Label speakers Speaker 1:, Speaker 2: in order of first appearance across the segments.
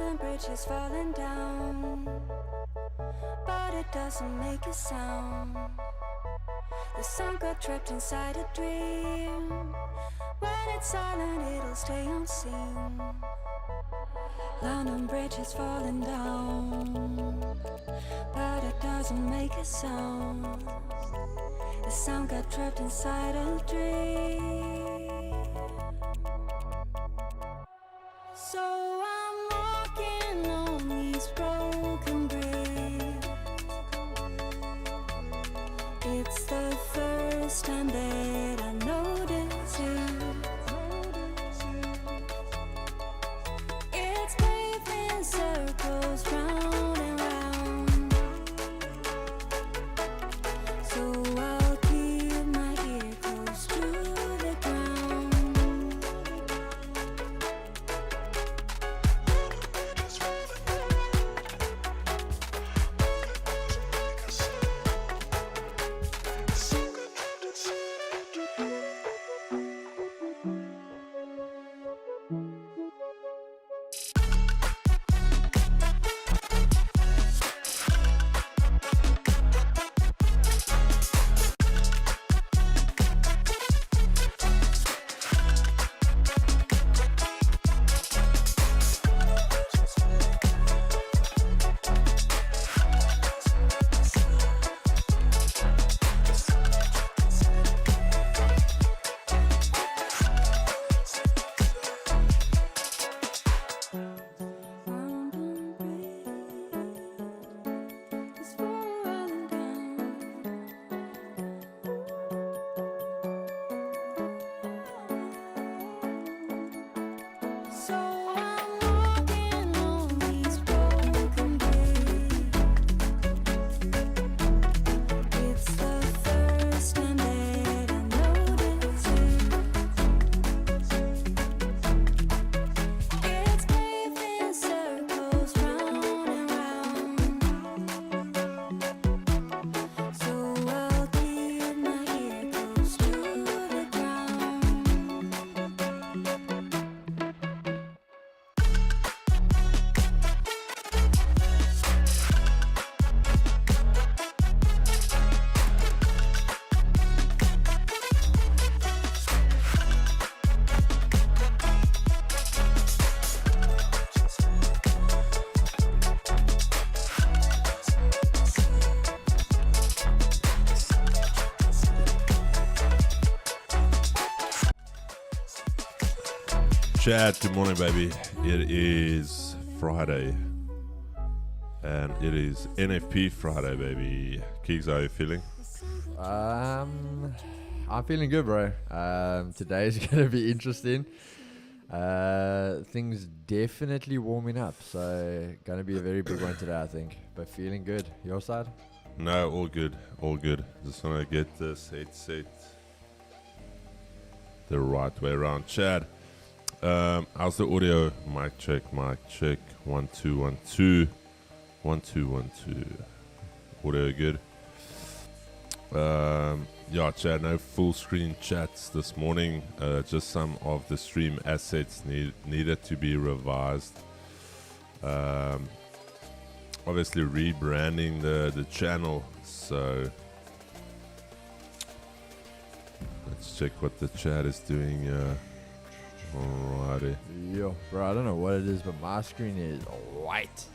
Speaker 1: London Bridge is falling down, but it doesn't make a sound. The sun got trapped inside a dream. When it's silent, it'll stay unseen. London Bridge is falling down, but it doesn't make a sound. The sound got trapped inside a dream. So I'm walking on these broken bricks. It's the first time that I notice you. It's paving circles round and round. So I'll keep my ear close to the ground. It's falling down. So I'm walking on these broken bricks. It's the first time that I notice it. It's paving circles round and round. So I'll keep my ear close to the ground.
Speaker 2: Chad, good morning, baby. It is Friday, and it is NFP Friday, baby. Keeks, how are you feeling?
Speaker 3: I'm feeling good, bro. Today's gonna be interesting. Things definitely warming up, so gonna be a very big one today, I think. But feeling good. Your side?
Speaker 2: No, all good, all good. Just want to get this headset the right way around. Chad, how's the audio? Mic check, 1 2 1 2 1 2 1 2. Audio good. Yeah, Chad, no full screen chats this morning. Just some of the stream assets needed to be revised. Obviously rebranding the channel, so let's check what the chat is doing. Alrighty.
Speaker 3: Yo, bro, I don't know what it is, but my screen is white.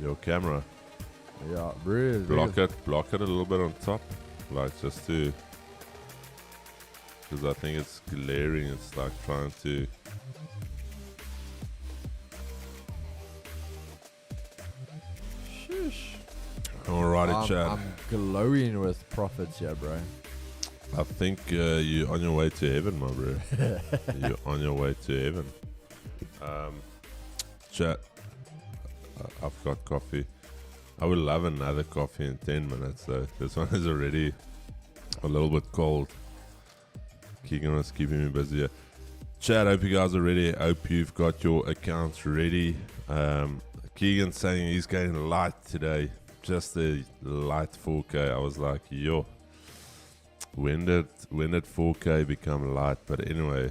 Speaker 2: Your camera.
Speaker 3: Yeah, bro.
Speaker 2: Block it a little bit on top, like just to, because I think it's glaring. It's like trying to.
Speaker 3: Shush.
Speaker 2: Alrighty, Chad.
Speaker 3: I'm glowing with profits here, bro.
Speaker 2: I think you're on your way to heaven, my bro. You're on your way to heaven. Chat, I've got coffee. I would love another coffee in 10 minutes, though. This one is already a little bit cold. Keegan was keeping me busy here. Chat, hope you guys are ready. Hope you've got your accounts ready. Keegan saying he's going light today. Just a light 4K. I was like, yo. When did 4K become light? But anyway,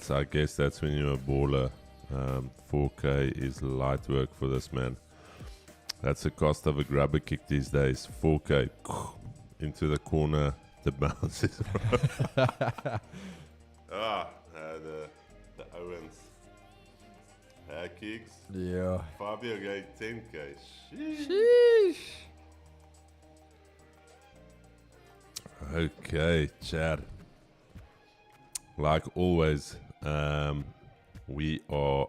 Speaker 2: I guess that's when you're a baller. 4K is light work for this man. That's the cost of a grubber kick these days. 4K into the corner, the bounces. The Owens. Kicks.
Speaker 3: Yeah.
Speaker 2: Fabio going 10K.
Speaker 3: Sheesh.
Speaker 2: Okay, Chad. Like always, we are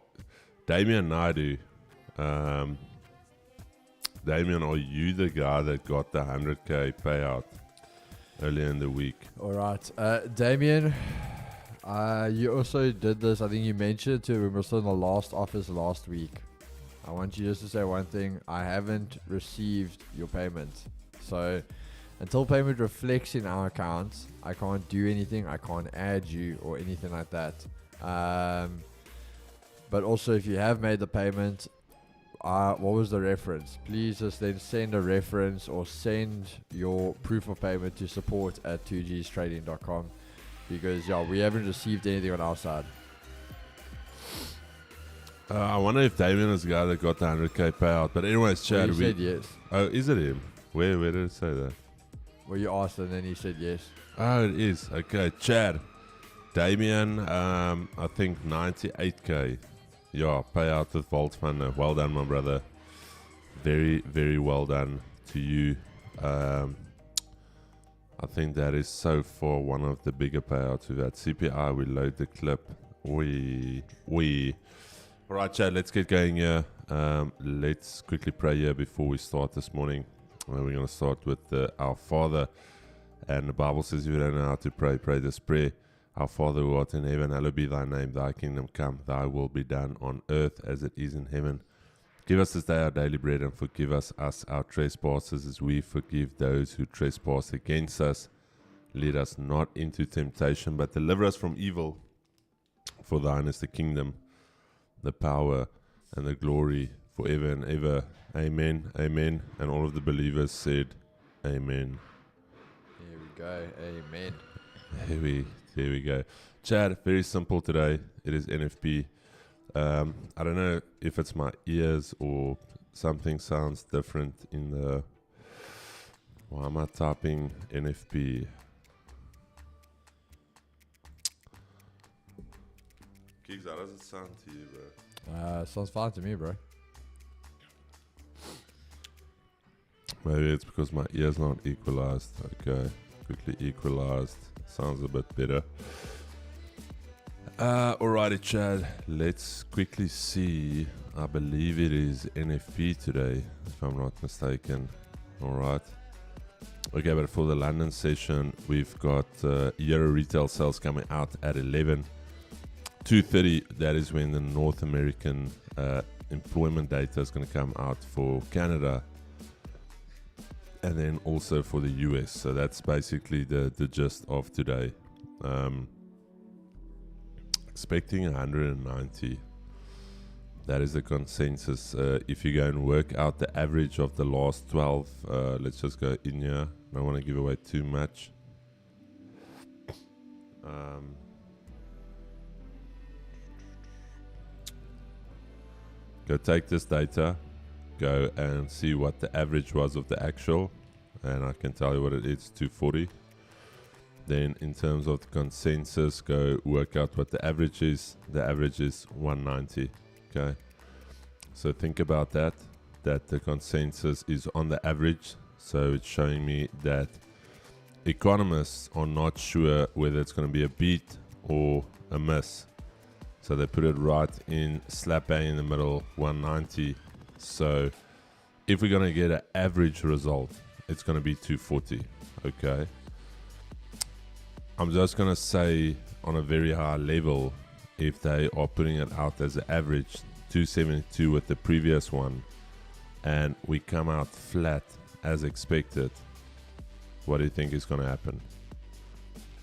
Speaker 2: Damien Naidu. Damien, are you the guy that got the 100K payout earlier in the week?
Speaker 3: All right. Damien, you also did this. I think you mentioned it to when we were still in the last office last week. I want you just to say one thing. I haven't received your payment. So until payment reflects in our accounts, I can't do anything. I can't add you or anything like that. But also, if you have made the payment, what was the reference? Please just then send a reference or send your proof of payment to support@2gstrading.com, because we haven't received anything on our side.
Speaker 2: I wonder if Damien is the guy that got the 100K payout. But anyways, Chad,
Speaker 3: Well, you said yes.
Speaker 2: Oh, is it him? Where did it say that?
Speaker 3: Well, you asked and then he said yes.
Speaker 2: Oh, it is. Okay, Chad. Damien, I think 98K. Yeah, payout with Vault Funder. Well done, my brother. Very, very well done to you. I think that is so far one of the bigger payouts we've had. CPI, we load the clip. All right, Chad, let's get going here. Let's quickly pray here before we start this morning. We're going to start with our Father. And the Bible says if you don't know how to pray, pray this prayer. Our Father who art in heaven, hallowed be thy name. Thy kingdom come, thy will be done on earth as it is in heaven. Give us this day our daily bread, and forgive us our trespasses as we forgive those who trespass against us. Lead us not into temptation, but deliver us from evil. For thine is the kingdom, the power, and the glory forever and ever. Amen, amen. And all of the believers said, amen.
Speaker 3: Here we go. Amen.
Speaker 2: There we go. Chad, very simple today. It is NFP. I don't know if it's my ears or something sounds different in the... Why am I typing NFP? Kicks, how does it sound to you, bro?
Speaker 3: Sounds fine to me, bro.
Speaker 2: Maybe it's because my ear's not equalized. Okay, quickly equalized. Sounds a bit better. Alrighty, Chad. Let's quickly see. I believe it is NFP today, if I'm not mistaken. Alright. Okay, but for the London session, we've got Euro retail sales coming out at 11. 2:30, that is when the North American employment data is going to come out for Canada. And then also for the US. So that's basically the gist of today. Expecting 190. That is the consensus. If you go and work out the average of the last 12, let's just go in here. I don't want to give away too much. Go take this data. Go and see what the average was of the actual, and I can tell you what it is, 240. Then in terms of the consensus, go work out what the average is. The average is 190. Okay, so think about that the consensus is on the average. So it's showing me that economists are not sure whether it's going to be a beat or a miss. So they put it right in slap bang in the middle, 190. So if we're going to get an average result, it's going to be 240. Okay. I'm just going to say on a very high level, if they are putting it out as an average, 272 with the previous one, and we come out flat as expected, what do you think is going to happen?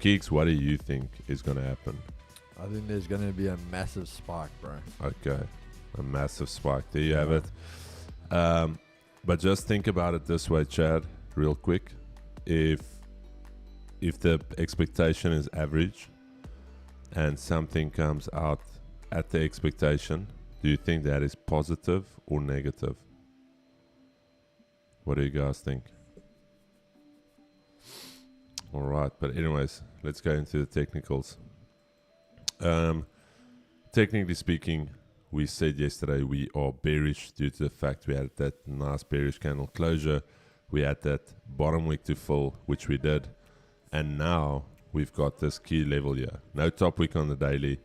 Speaker 2: Keeks, what do you think is going to happen?
Speaker 3: I think there's going to be a massive spike, bro.
Speaker 2: Okay. A massive spike. There you have it. But just think about it this way, Chad, real quick. If the expectation is average and something comes out at the expectation, do you think that is positive or negative? What do you guys think? All right, but anyways, let's go into the technicals. Technically speaking, we said yesterday we are bearish due to the fact we had that nice bearish candle closure. We had that bottom wick to fill, which we did. And now we've got this key level here. No top wick on the daily.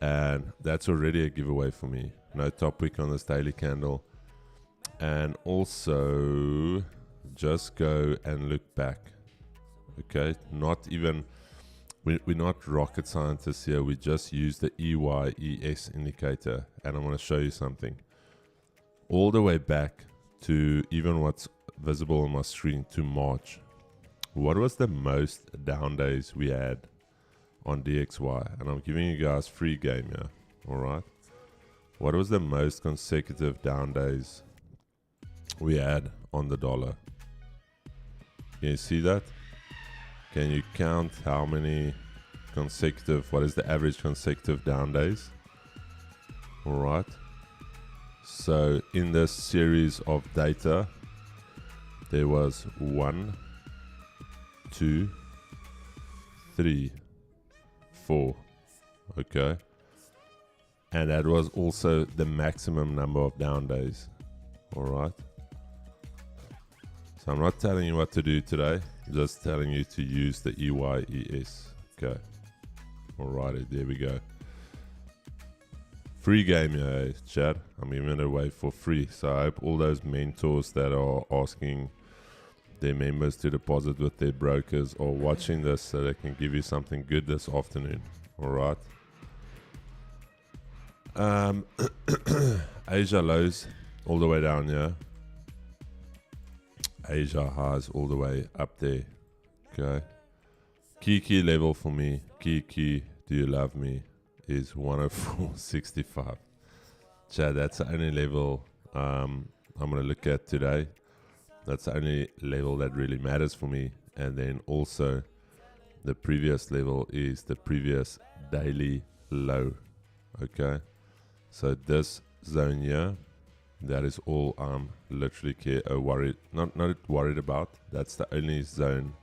Speaker 2: And that's already a giveaway for me. No top wick on this daily candle. And also, just go and look back. Okay, not even... We're not rocket scientists here. We just use the EYES indicator, and I'm going to show you something. All the way back to even what's visible on my screen to March. What was the most down days we had on DXY? And I'm giving you guys free game here. All right. What was the most consecutive down days we had on the dollar? Can you see that? Can you count how many consecutive, what is the average consecutive down days? Alright. So in this series of data, there was 1, 2, 3, 4. Okay. And that was also the maximum number of down days. Alright. So I'm not telling you what to do today. Just telling you to use the EYES. Okay. Alrighty, there we go. Free game here, chat. I'm giving it away for free. So I hope all those mentors that are asking their members to deposit with their brokers are watching this so they can give you something good this afternoon. Alright. Asia lows all the way down here. Asia highs all the way up there. Okay. Key level for me. Key, do you love me? Is 104.65. Chad, that's the only level I'm going to look at today. That's the only level that really matters for me. And then also the previous level is the previous daily low. Okay. So this zone here, that is all I'm literally worried, not worried about. That's the only zone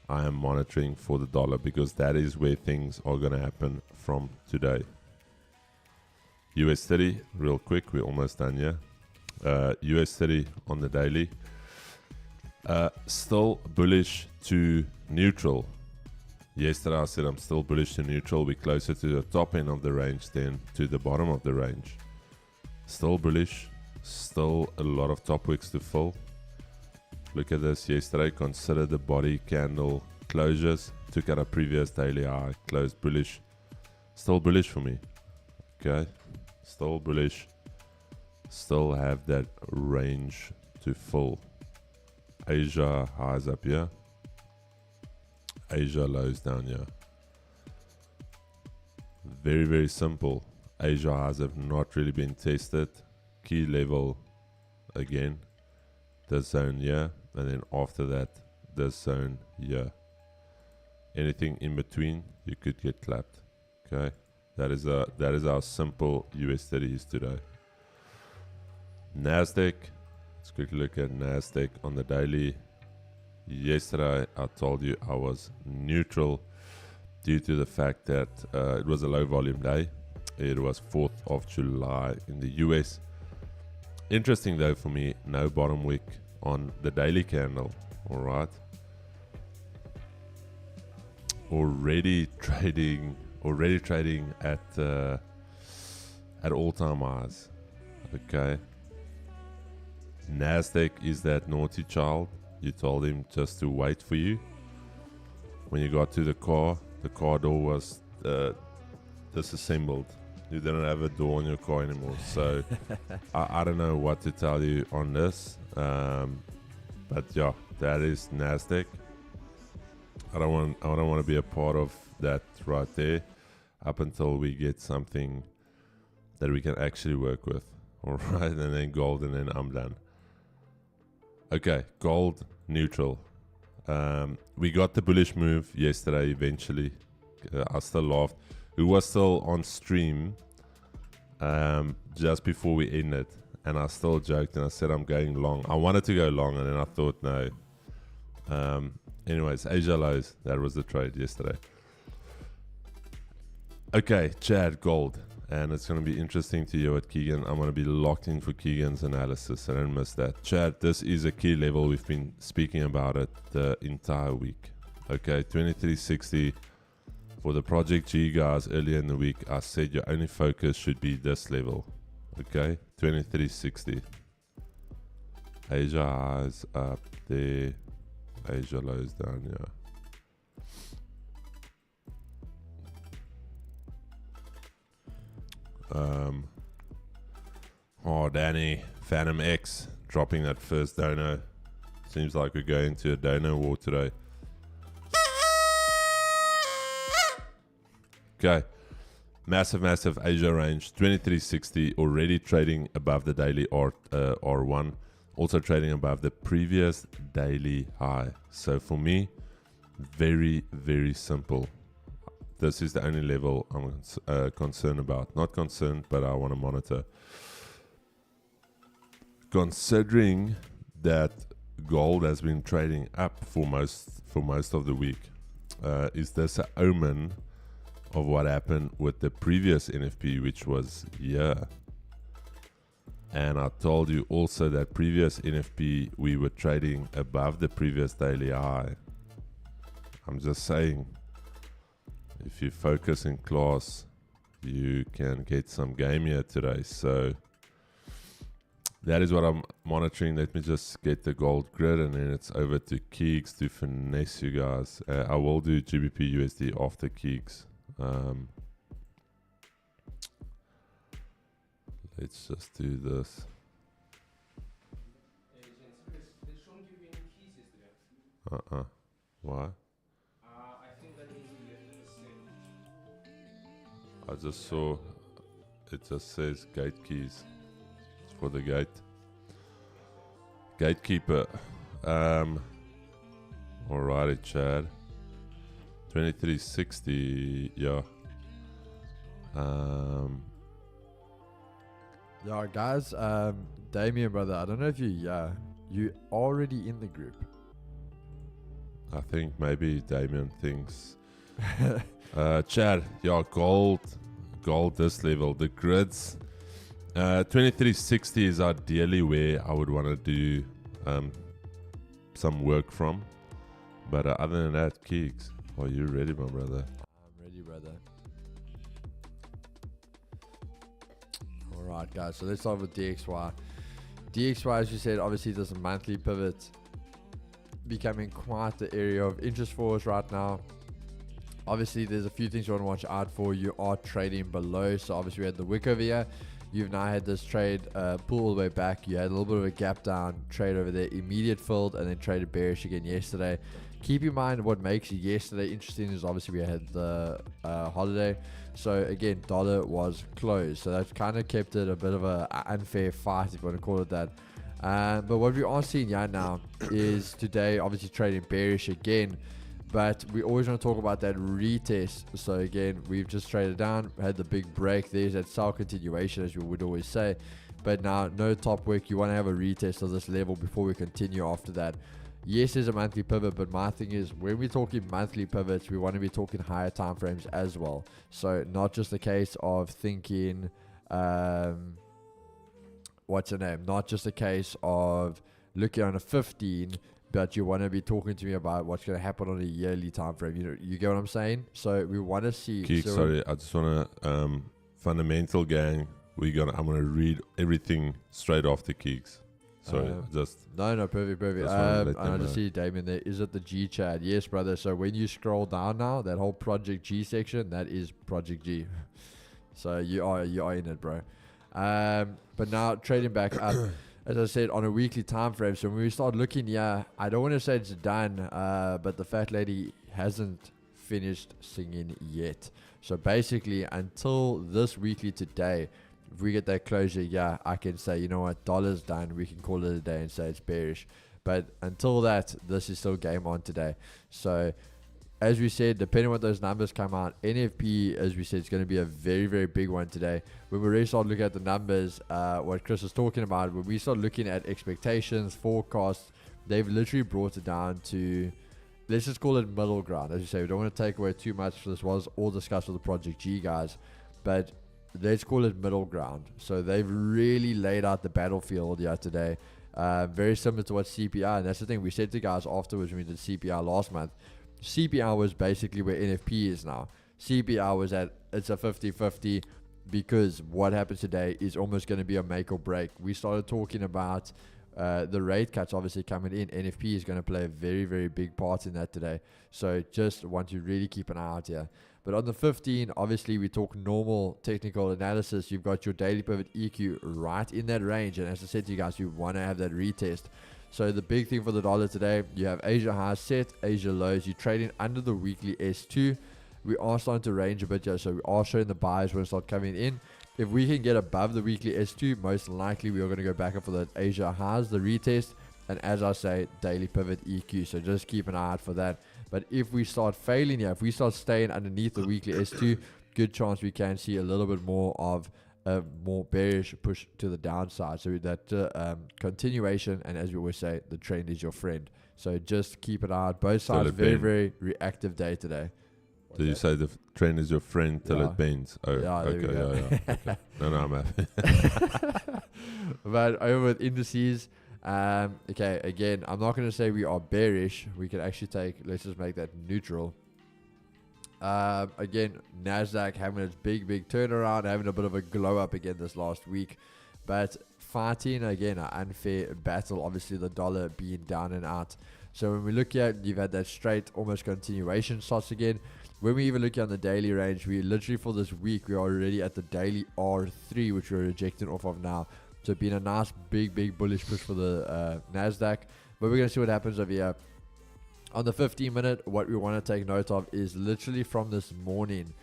Speaker 2: I am monitoring for the dollar, because that is where things are going to happen from today. US 30, real quick, we're almost done here. US 30 on the daily. Still bullish to neutral. Yesterday I said I'm still bullish to neutral. We're closer to the top end of the range than to the bottom of the range. Still bullish. Still a lot of top wicks to fill. Look at this yesterday. Consider the body candle closures. Took out a previous daily high. Closed bullish. Still bullish for me. Okay. Still bullish. Still have that range to fill. Asia highs up here. Asia lows down here. Very, very simple. Asia highs have not really been tested. Key level again. This zone here. And then after that, this zone here. Anything in between, you could get clapped. Okay. That is how simple US 30 is today. Nasdaq. Let's quickly look at Nasdaq on the daily. Yesterday I told you I was neutral due to the fact that it was a low volume day. It was 4th of July in the US. Interesting though for me, no bottom wick on the daily candle. Alright. Already trading at all-time highs. Okay. Nasdaq is that naughty child. You told him just to wait for you. When you got to the car door was disassembled. You didn't have a door on your car anymore. So I don't know what to tell you on this. But yeah, that is Nasdaq. I don't want to be a part of that right there up until we get something that we can actually work with. All right, and then gold, and then I'm done. Okay, gold neutral. We got the bullish move yesterday eventually. I still laughed. Who was still on stream just before we ended, and I still joked and I said I'm going long. I wanted to go long, and then I thought no. Anyways, Asia lows. That was the trade yesterday. Okay, Chad, gold. And it's going to be interesting to hear what Keegan. I'm going to be locked in for Keegan's analysis. So don't miss that. Chad, this is a key level. We've been speaking about it the entire week. Okay, 2360. For the Project G guys earlier in the week, I said your only focus should be this level. Okay, 2360. Asia highs up there. Asia lows down here. Danny, Phantom X dropping that first dono. Seems like we're going to a dono war today. Okay, massive Asia range, 2360, already trading above the daily R1, also trading above the previous daily high. So for me, very simple. This is the only level I'm concerned about. Not concerned, but I want to monitor. Considering that gold has been trading up for most of the week, is this an omen of what happened with the previous NFP, which was here? And I told you also that previous NFP we were trading above the previous daily high. I'm just saying, if you focus in class, you can get some game here today. So that is what I'm monitoring. Let me just get the gold grid, and then it's over to Keeks to finesse you guys. I will do GBP USD after Keeks. Let's just do this.
Speaker 4: They shouldn't give you any keys yesterday.
Speaker 2: Why?
Speaker 4: I think that means you have to send.
Speaker 2: I just saw it just says gate keys. It's for the gate. Gatekeeper. Alrighty, Chad. 2360, yeah.
Speaker 3: Yeah, guys, Damien, brother, I don't know if you already in the group.
Speaker 2: I think maybe Damien thinks. Chad, yeah, gold this level. The grids, 2360 is ideally where I would want to do some work from. But other than that, Keeks, are you ready, my brother?
Speaker 3: I'm ready, brother. Alright, guys, so let's start with DXY. DXY, as you said, obviously there's a monthly pivot becoming quite the area of interest for us right now. Obviously, there's a few things you want to watch out for. You are trading below, so obviously we had the wick over here. You've now had this trade pull all the way back. You had a little bit of a gap down trade over there, immediate filled, and then traded bearish again yesterday. Keep in mind what makes yesterday interesting is obviously we had the holiday. So again, dollar was closed. So that kind of kept it a bit of an unfair fight, if you want to call it that. But what we are seeing now is today obviously trading bearish again. But we always want to talk about that retest. So again, we've just traded down, had the big break. There's that sell continuation, as you would always say. But now, no top wick. You want to have a retest of this level before we continue after that. Yes, there's a monthly pivot, but my thing is, when we're talking monthly pivots, we want to be talking higher time frames as well. So not just a case of thinking, what's the name? Not just a case of looking on a 15, but you want to be talking to me about what's going to happen on a yearly time frame. You get what I'm saying? So we want to see.
Speaker 2: Keeks, sorry, I just want to fundamental gang. I'm gonna read everything straight after Keeks. Sorry,
Speaker 3: no, perfect. And I just see Damien there. Is it the G chat? Yes, brother. So when you scroll down now, that whole Project G section, that is Project G. So you are in it, bro. But now trading back up, as I said, on a weekly time frame. So when we start looking, I don't want to say it's done, but the fat lady hasn't finished singing yet. So basically, until this weekly today, if we get that closure, I can say, you know what, dollar's done. We can call it a day and say it's bearish. But until that, this is still game on today. So as we said, depending on what those numbers come out, NFP, as we said, is going to be a very, very big one today. When we really start looking at the numbers, what Chris was talking about, when we start looking at expectations, forecasts, they've literally brought it down to, let's just call it middle ground. As you say, we don't want to take away too much. This was all discussed with the Project G guys, but let's call it middle ground. So they've really laid out the battlefield here today. Very similar to what CPI, and that's the thing we said to guys afterwards when we did CPI last month. CPI was basically where NFP is now. CPI was at, it's a 50-50 because what happens today is almost going to be a make or break. We started talking about the rate cuts obviously coming in. NFP is going to play a very, very big part in that today. So just want to really keep an eye out here. But on the 15, obviously we talk normal technical analysis. You've got your daily pivot EQ right in that range. And as I said to you guys, you want to have that retest. So the big thing for the dollar today, you have Asia highs set, Asia lows. You're trading under the weekly S2. We are starting to range a bit here. So we are showing the buyers when start coming in. If we can get above the weekly S2, most likely we are going to go back up for the Asia highs, the retest. And as I say, daily pivot EQ. So just keep an eye out for that. But if we start failing here, if we start staying underneath the weekly S2, good chance we can see a little bit more of a more bearish push to the downside. So that continuation, and as we always say, the trend is your friend. So just keep an eye out. Both sides, very, very reactive day today.
Speaker 2: Did you say the trend is your friend till it bends? Oh,
Speaker 3: yeah, there we go.
Speaker 2: yeah. Okay. No, I'm happy.
Speaker 3: But over with indices, okay, again, I'm not going to say we are bearish. We can actually take, let's just make that neutral. Again, NASDAQ having its big turnaround, having a bit of a glow up again this last week. But fighting, again, an unfair battle. Obviously, the dollar being down and out. So when we look at, you've had that straight, almost continuation shots again. When we even look at the daily range, we literally for this week, we are already at the daily R3, which we're rejecting off of now. So it's been a nice, big bullish push for the NASDAQ. But we're going to see what happens over here. On the 15-minute, what we want to take note of is literally from this morning,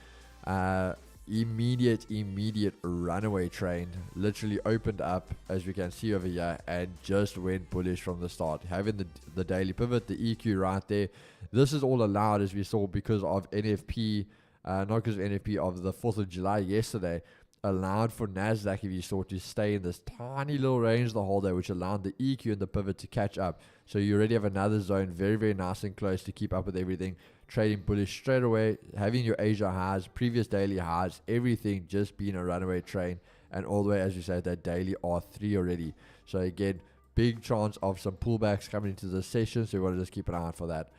Speaker 3: immediate runaway train literally opened up, as we can see over here, and just went bullish from the start. Having the daily pivot, the EQ right there. This is all allowed, as we saw, because of NFP, not because of NFP, of the 4th of July yesterday, allowed for NASDAQ, if you saw, to stay in this tiny little range the whole day, which allowed the EQ and the pivot to catch up. So you already have another zone, very nice and close to keep up with everything. Trading bullish straight away, having your Asia highs, previous daily highs, everything just being a runaway train, and all the way, as you say, that daily R3 already. So again, big chance of some pullbacks coming into the session, so we want to just keep an eye out for that.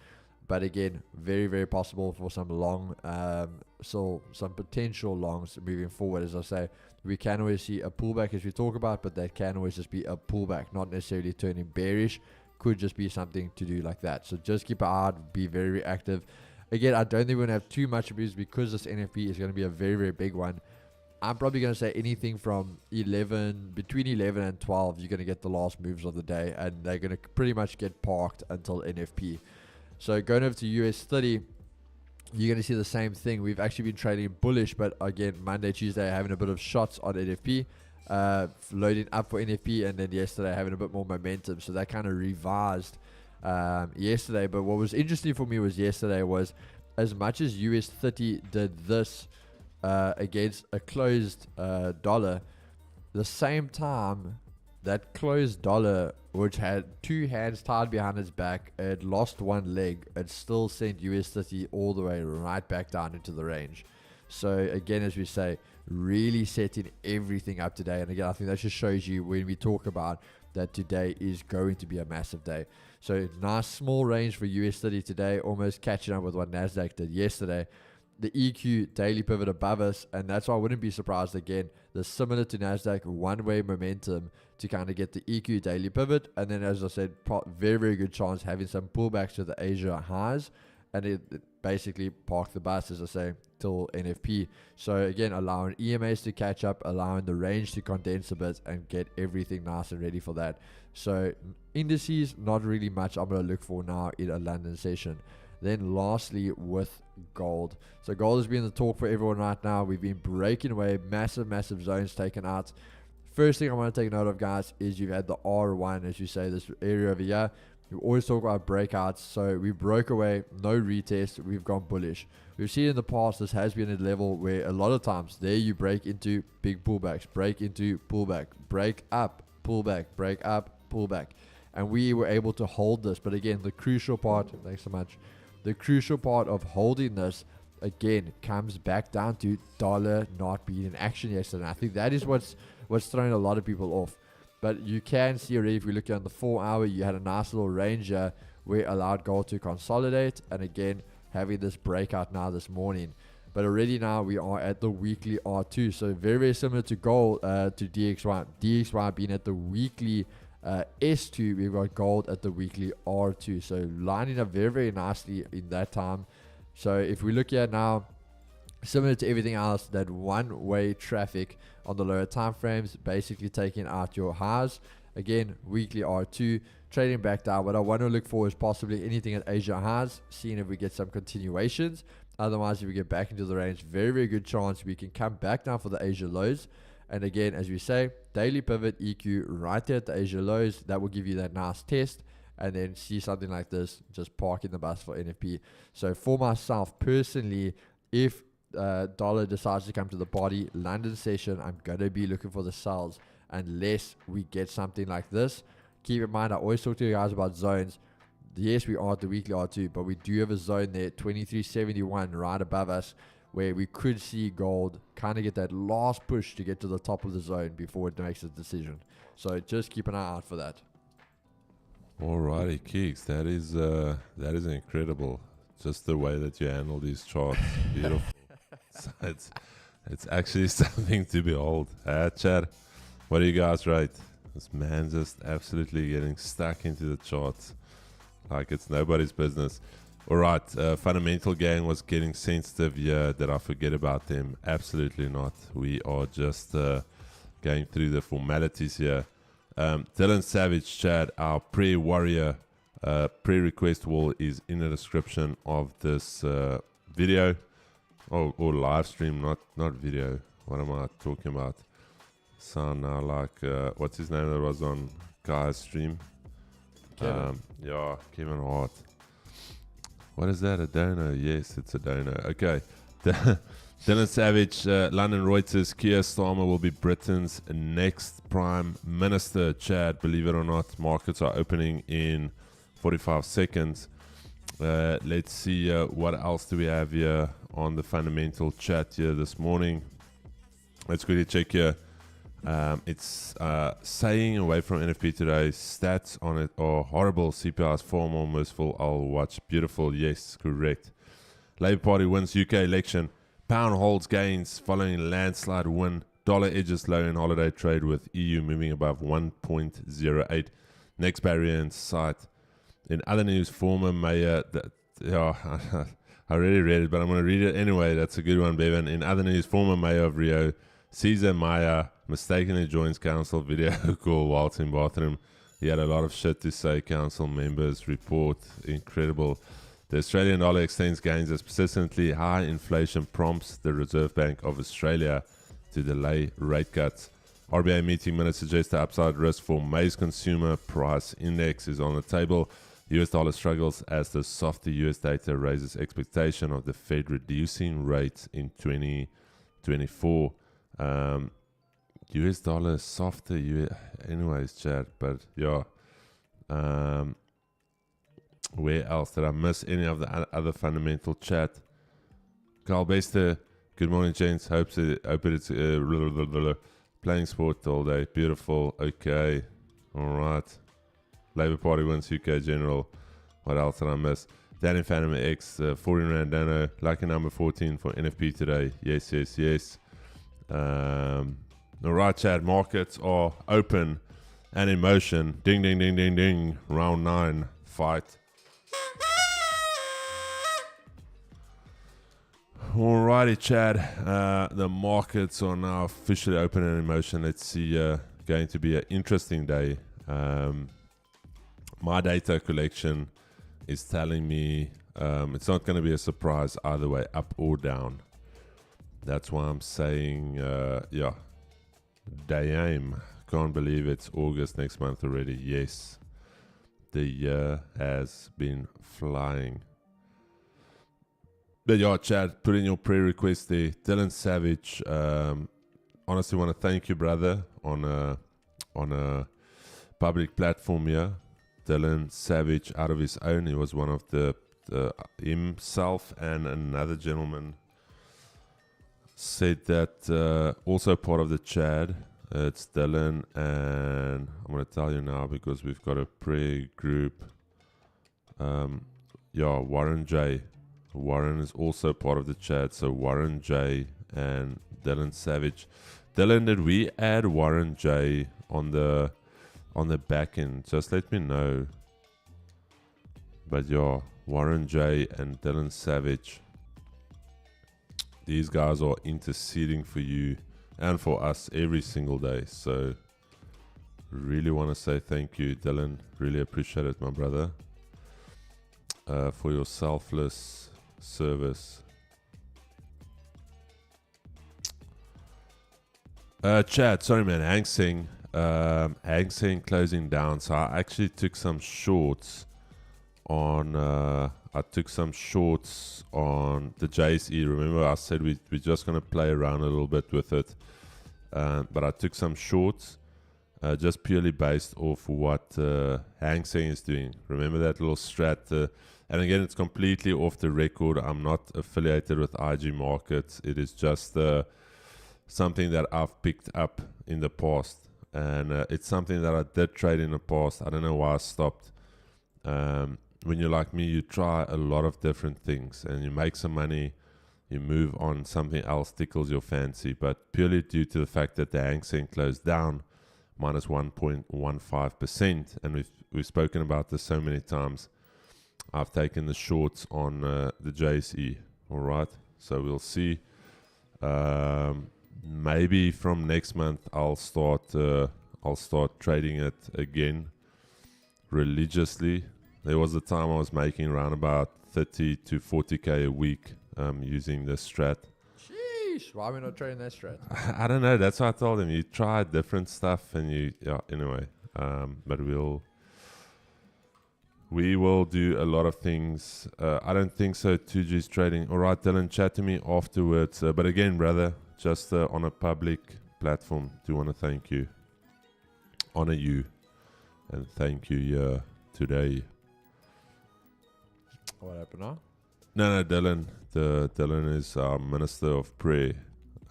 Speaker 3: But again, very possible for some long, so some potential longs moving forward. As I say, we can always see a pullback as we talk about, but that can always just be a pullback, not necessarily turning bearish. Could just be something to do like that. So just keep an eye out, be very reactive. Again, I don't think we're going to have too much abuse because this NFP is going to be a very big one. I'm probably going to say anything from between 11 and 12, you're going to get the last moves of the day, and they're going to pretty much get parked until NFP. So going over to US 30, you're going to see the same thing. We've actually been trading bullish, but again, Monday, Tuesday, having a bit of shots on NFP, loading up for NFP, and then yesterday having a bit more momentum. So that kind of revised yesterday. But what was interesting for me was yesterday was, as much as US 30 did this against a closed dollar, the same time that closed dollar, which had two hands tied behind its back, it lost one leg, it still sent US 30 all the way right back down into the range. So again, as we say, really setting everything up today. And again, I think that just shows you when we talk about that today is going to be a massive day. So nice small range for US 30 today, almost catching up with what NASDAQ did yesterday. The EQ daily pivot above us, and that's why I wouldn't be surprised again. The similar to NASDAQ one-way momentum to kind of get the EQ daily pivot, and then as I said, very good chance having some pullbacks to the Asia highs, and it basically park the bus, as I say, till NFP. So again, allowing EMAs to catch up, allowing the range to condense a bit, and get everything nice and ready for that. So indices, not really much I'm going to look for now in a London session. Then lastly, with gold. So gold has been the talk for everyone right now. We've been breaking away, massive zones taken out. First thing I want to take note of, guys, is you've had the R1, as you say, this area over here. We always talk about breakouts. So we broke away, no retest, we've gone bullish. We've seen in the past this has been a level where a lot of times there you break into big pullbacks, break into pullback, break up, pullback, break up, pullback. And we were able to hold this. But again, the crucial part, thanks so much, the crucial part of holding this, again, comes back down to dollar not being in action yesterday. And I think that is what's thrown a lot of people off. But you can see already, if we look at the 4 hour, you had a nice little range here where it allowed gold to consolidate. And again, having this breakout now this morning. But already now we are at the weekly R2. So very, very similar to gold, to DXY. DXY being at the weekly S2, we've got gold at the weekly R2. So lining up very, very nicely in that time. So if we look here now, similar to everything else, that one-way traffic on the lower time frames, basically taking out your highs. Again, weekly R2, trading back down. What I want to look for is possibly anything at Asia highs, seeing if we get some continuations. Otherwise, if we get back into the range, very, very good chance we can come back down for the Asia lows. And again, as we say, daily pivot EQ right there at the Asia lows. That will give you that nice test. And then see something like this, just parking the bus for NFP. So for myself personally, if dollar decides to come to the body, London session, I'm going to be looking for the sells unless we get something like this. Keep in mind, I always talk to you guys about zones. Yes, we are at the weekly R2, but we do have a zone there, 2371 right above us, where we could see gold kind of get that last push to get to the top of the zone before it makes a decision. So just keep an eye out for that.
Speaker 2: Alrighty, Keeks, that is incredible. Just the way that you handle these charts, beautiful. So it's actually something to behold. Chad, what do you guys rate? This man just absolutely getting stuck into the charts like it's nobody's business. Alright, fundamental gang was getting sensitive here. Did I forget about them? Absolutely not. We are just going through the formalities here. Dylan Savage, Chad, our pre-warrior pre-request wall is in the description of this video or live stream, not video. What am I talking about? Sound now like what's his name that was on Guy's stream? Kevin Hart. What is that? A donor? Yes, it's a donor. Okay. Dylan Savage, London Reuters, Keir Starmer will be Britain's next Prime Minister. Chad, believe it or not, markets are opening in 45 seconds. Let's see what else do we have here on the fundamental chat here this morning. Let's quickly check here. It's saying away from NFP today, stats on it are horrible. CPI is far more merciful. I'll watch. Beautiful. Yes, correct. Labour Party wins UK election. Pound holds gains following landslide win. Dollar edges low in holiday trade with EU moving above 1.08. Next barrier in sight. In other news, former mayor... I already read it, but I'm going to read it anyway. That's a good one, Bevan. In other news, former mayor of Rio, Cesar Maya, mistakenly joins council video call whilst in bathroom. He had a lot of shit to say, council members report. Incredible. The Australian dollar extends gains as persistently high inflation prompts the Reserve Bank of Australia to delay rate cuts. RBA meeting minutes suggest the upside risk for May's consumer price index is on the table. US dollar struggles as the softer US data raises expectation of the Fed reducing rates in 2024. US dollar is softer. Anyways, Chad, but yeah. Where else did I miss any of the other fundamental chat? Carl Bester, good morning, gents. Hope it's playing sport all day. Beautiful. Okay. All right. Labour Party wins UK General. What else did I miss? Danny Phantom X, 14 Rand Dano. Lucky number 14 for NFP today. Yes, yes, yes. All right, Chad. Markets are open and in motion. Ding, ding, ding, ding, ding. Round 9. Fight. Alrighty, Chad. The markets are now officially open and in motion. Let's see. Going to be an interesting day. My data collection is telling me it's not going to be a surprise either way, up or down. That's why I'm saying, day aim. Can't believe it's August next month already. Yes. The year has been flying. But yeah, Chad, put in your prayer request there. Dylan Savage, honestly want to thank you, brother, on a public platform here. Dylan Savage, out of his own, he was one of the himself and another gentleman said that also part of the Chad. It's Dylan, and I'm going to tell you now because we've got a prayer group. Warren J. Warren is also part of the chat. So Warren J and Dylan Savage. Dylan, did we add Warren J on the back end? Just let me know. But yeah, Warren J and Dylan Savage. These guys are interceding for you and for us every single day. So really want to say thank you, Dylan. Really appreciate it, my brother, for your selfless service. Chad, sorry man, Hang Seng closing down. So I actually took some shorts on the JSE. Remember I said we're just going to play around a little bit with it, but I took some shorts just purely based off what Hang Seng is doing. Remember that little strat, and again, it's completely off the record. I'm not affiliated with IG Markets. It is just something that I've picked up in the past. And it's something that I did trade in the past. I don't know why I stopped. When you're like me, you try a lot of different things. And you make some money. You move on. Something else tickles your fancy. But purely due to the fact that the Hang Seng closed down, minus 1.15%. And we've spoken about this so many times. I've taken the shorts on the JSE. All right, so we'll see. Maybe from next month I'll start trading it again religiously. There was a time I was making around about 30 to 40k a week using this strat.
Speaker 3: Sheesh, why are we not trading that strat?
Speaker 2: I don't know. That's what I told him. You try different stuff, and anyway. But we will do a lot of things. I don't think so. 2G's trading. All right, Dylan, chat to me afterwards. But again, brother, just on a public platform, do want to thank you, honor you, and thank you today.
Speaker 3: What happened now?
Speaker 2: No, Dylan. Dylan is our Minister of Prayer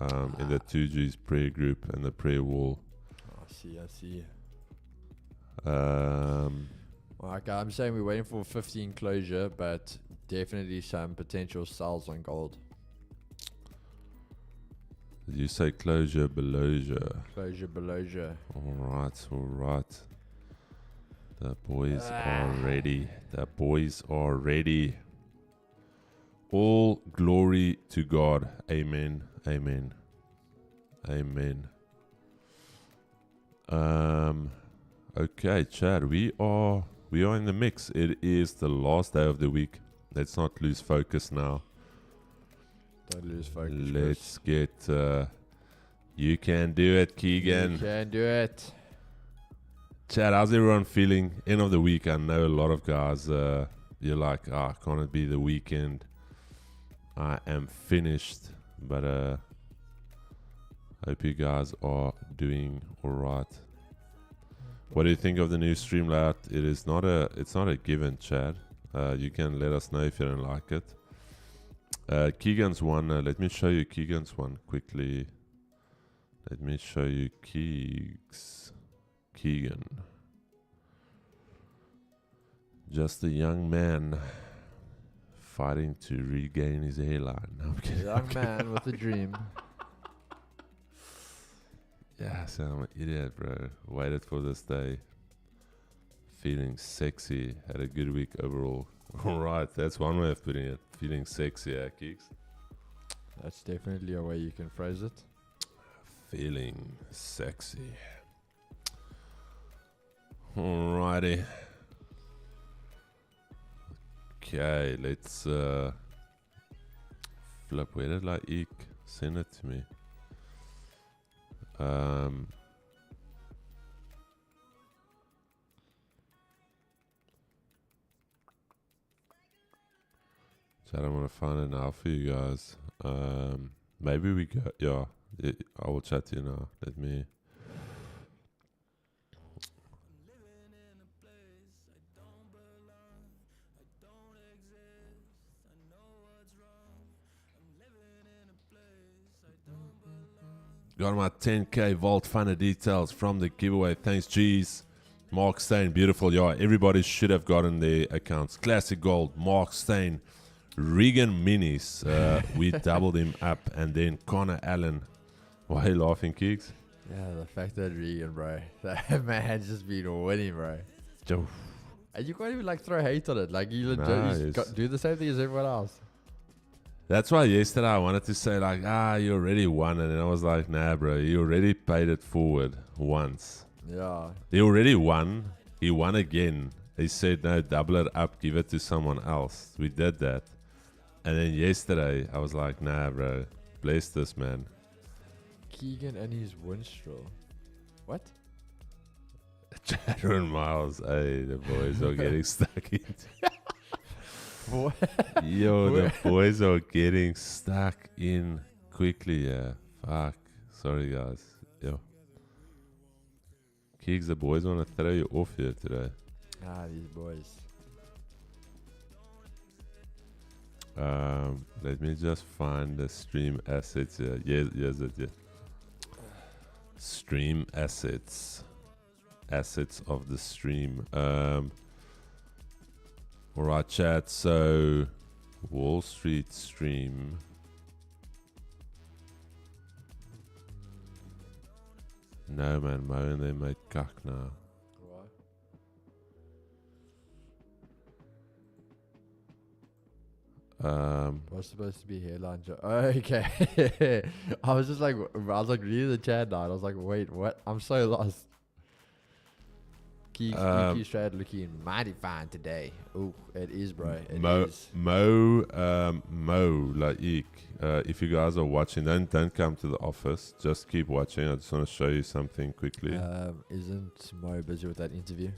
Speaker 2: in the 2G's prayer group and the prayer wall.
Speaker 3: I see.
Speaker 5: Okay, I'm saying we're waiting for 15 closure, but definitely some potential sells on gold.
Speaker 2: Did you say closure below?
Speaker 5: Closure below.
Speaker 2: All right. The boys are ready. All glory to God. Amen. Okay, Chad, we are in the mix. It is the last day of the week. Let's not lose focus now.
Speaker 5: Don't lose focus.
Speaker 2: Let's get you can do it, Keegan.
Speaker 5: You can do it.
Speaker 2: Chad, how's everyone feeling? End of the week. I know a lot of guys, you're like, can't it be the weekend? I am finished. But hope you guys are doing alright. What do you think of the new stream layout? It's not a given, Chad. You can let us know if you don't like it. Keegan's one. Let me show you Keegan's one quickly. Let me show you Keegan. Just a young man fighting to regain his hairline. No, I'm kidding.
Speaker 5: Young man with a dream.
Speaker 2: Yeah, so I'm an idiot, bro. Waited for this day. Feeling sexy. Had a good week overall. Alright, that's one way of putting it. Feeling sexy, Keeks.
Speaker 5: That's definitely a way you can phrase it.
Speaker 2: Feeling sexy. Alrighty. Okay, let's flip. Where did I eek? Send it to me. Chat, I'm gonna find it now for you guys. Maybe we go. Yeah, I will chat to you now. Let me. Got my 10k vault funder details from the giveaway. Thanks, G's. Mark Stain, beautiful. Yeah, everybody should have gotten their accounts. Classic Gold, Mark Stain, Regan Minis. We doubled him up. And then Connor Allen. Why are you laughing, Keeks?
Speaker 3: Yeah, the fact that Regan, bro, that man's just been winning, bro.
Speaker 2: Joe.
Speaker 3: And you can't even like throw hate on it. Like you legit
Speaker 2: Nice.
Speaker 3: do the same thing as everyone else.
Speaker 2: That's why yesterday I wanted to say like, you already won. And then I was like, nah, bro, you already paid it forward once.
Speaker 3: Yeah.
Speaker 2: He already won. He won again. He said, no, double it up, give it to someone else. We did that. And then yesterday, I was like, nah, bro, bless this man.
Speaker 3: Keegan and his Winstrel. What?
Speaker 2: Jaron Miles, hey, the boys are getting stuck in.
Speaker 3: What?
Speaker 2: Yo, the boys are getting stuck in quickly, yeah. Fuck. Sorry, guys. Yo. Keeks, the boys want to throw you off here today.
Speaker 3: These boys.
Speaker 2: Let me just find the stream assets here. Yes, yeah. Stream assets. Assets of the stream. Alright, chat. So, Wall Street stream. No, man. Mo and they made cuck now.
Speaker 3: What's supposed to be hairline joke? Okay. I was reading the chat now and I was like, wait, what? I'm so lost. Keeks Strat looking mighty fine today. Oh, it is, bro. It is.
Speaker 2: Mo, Laik. If you guys are watching, don't come to the office. Just keep watching. I just want to show you something quickly.
Speaker 3: Isn't Mo busy with that interview?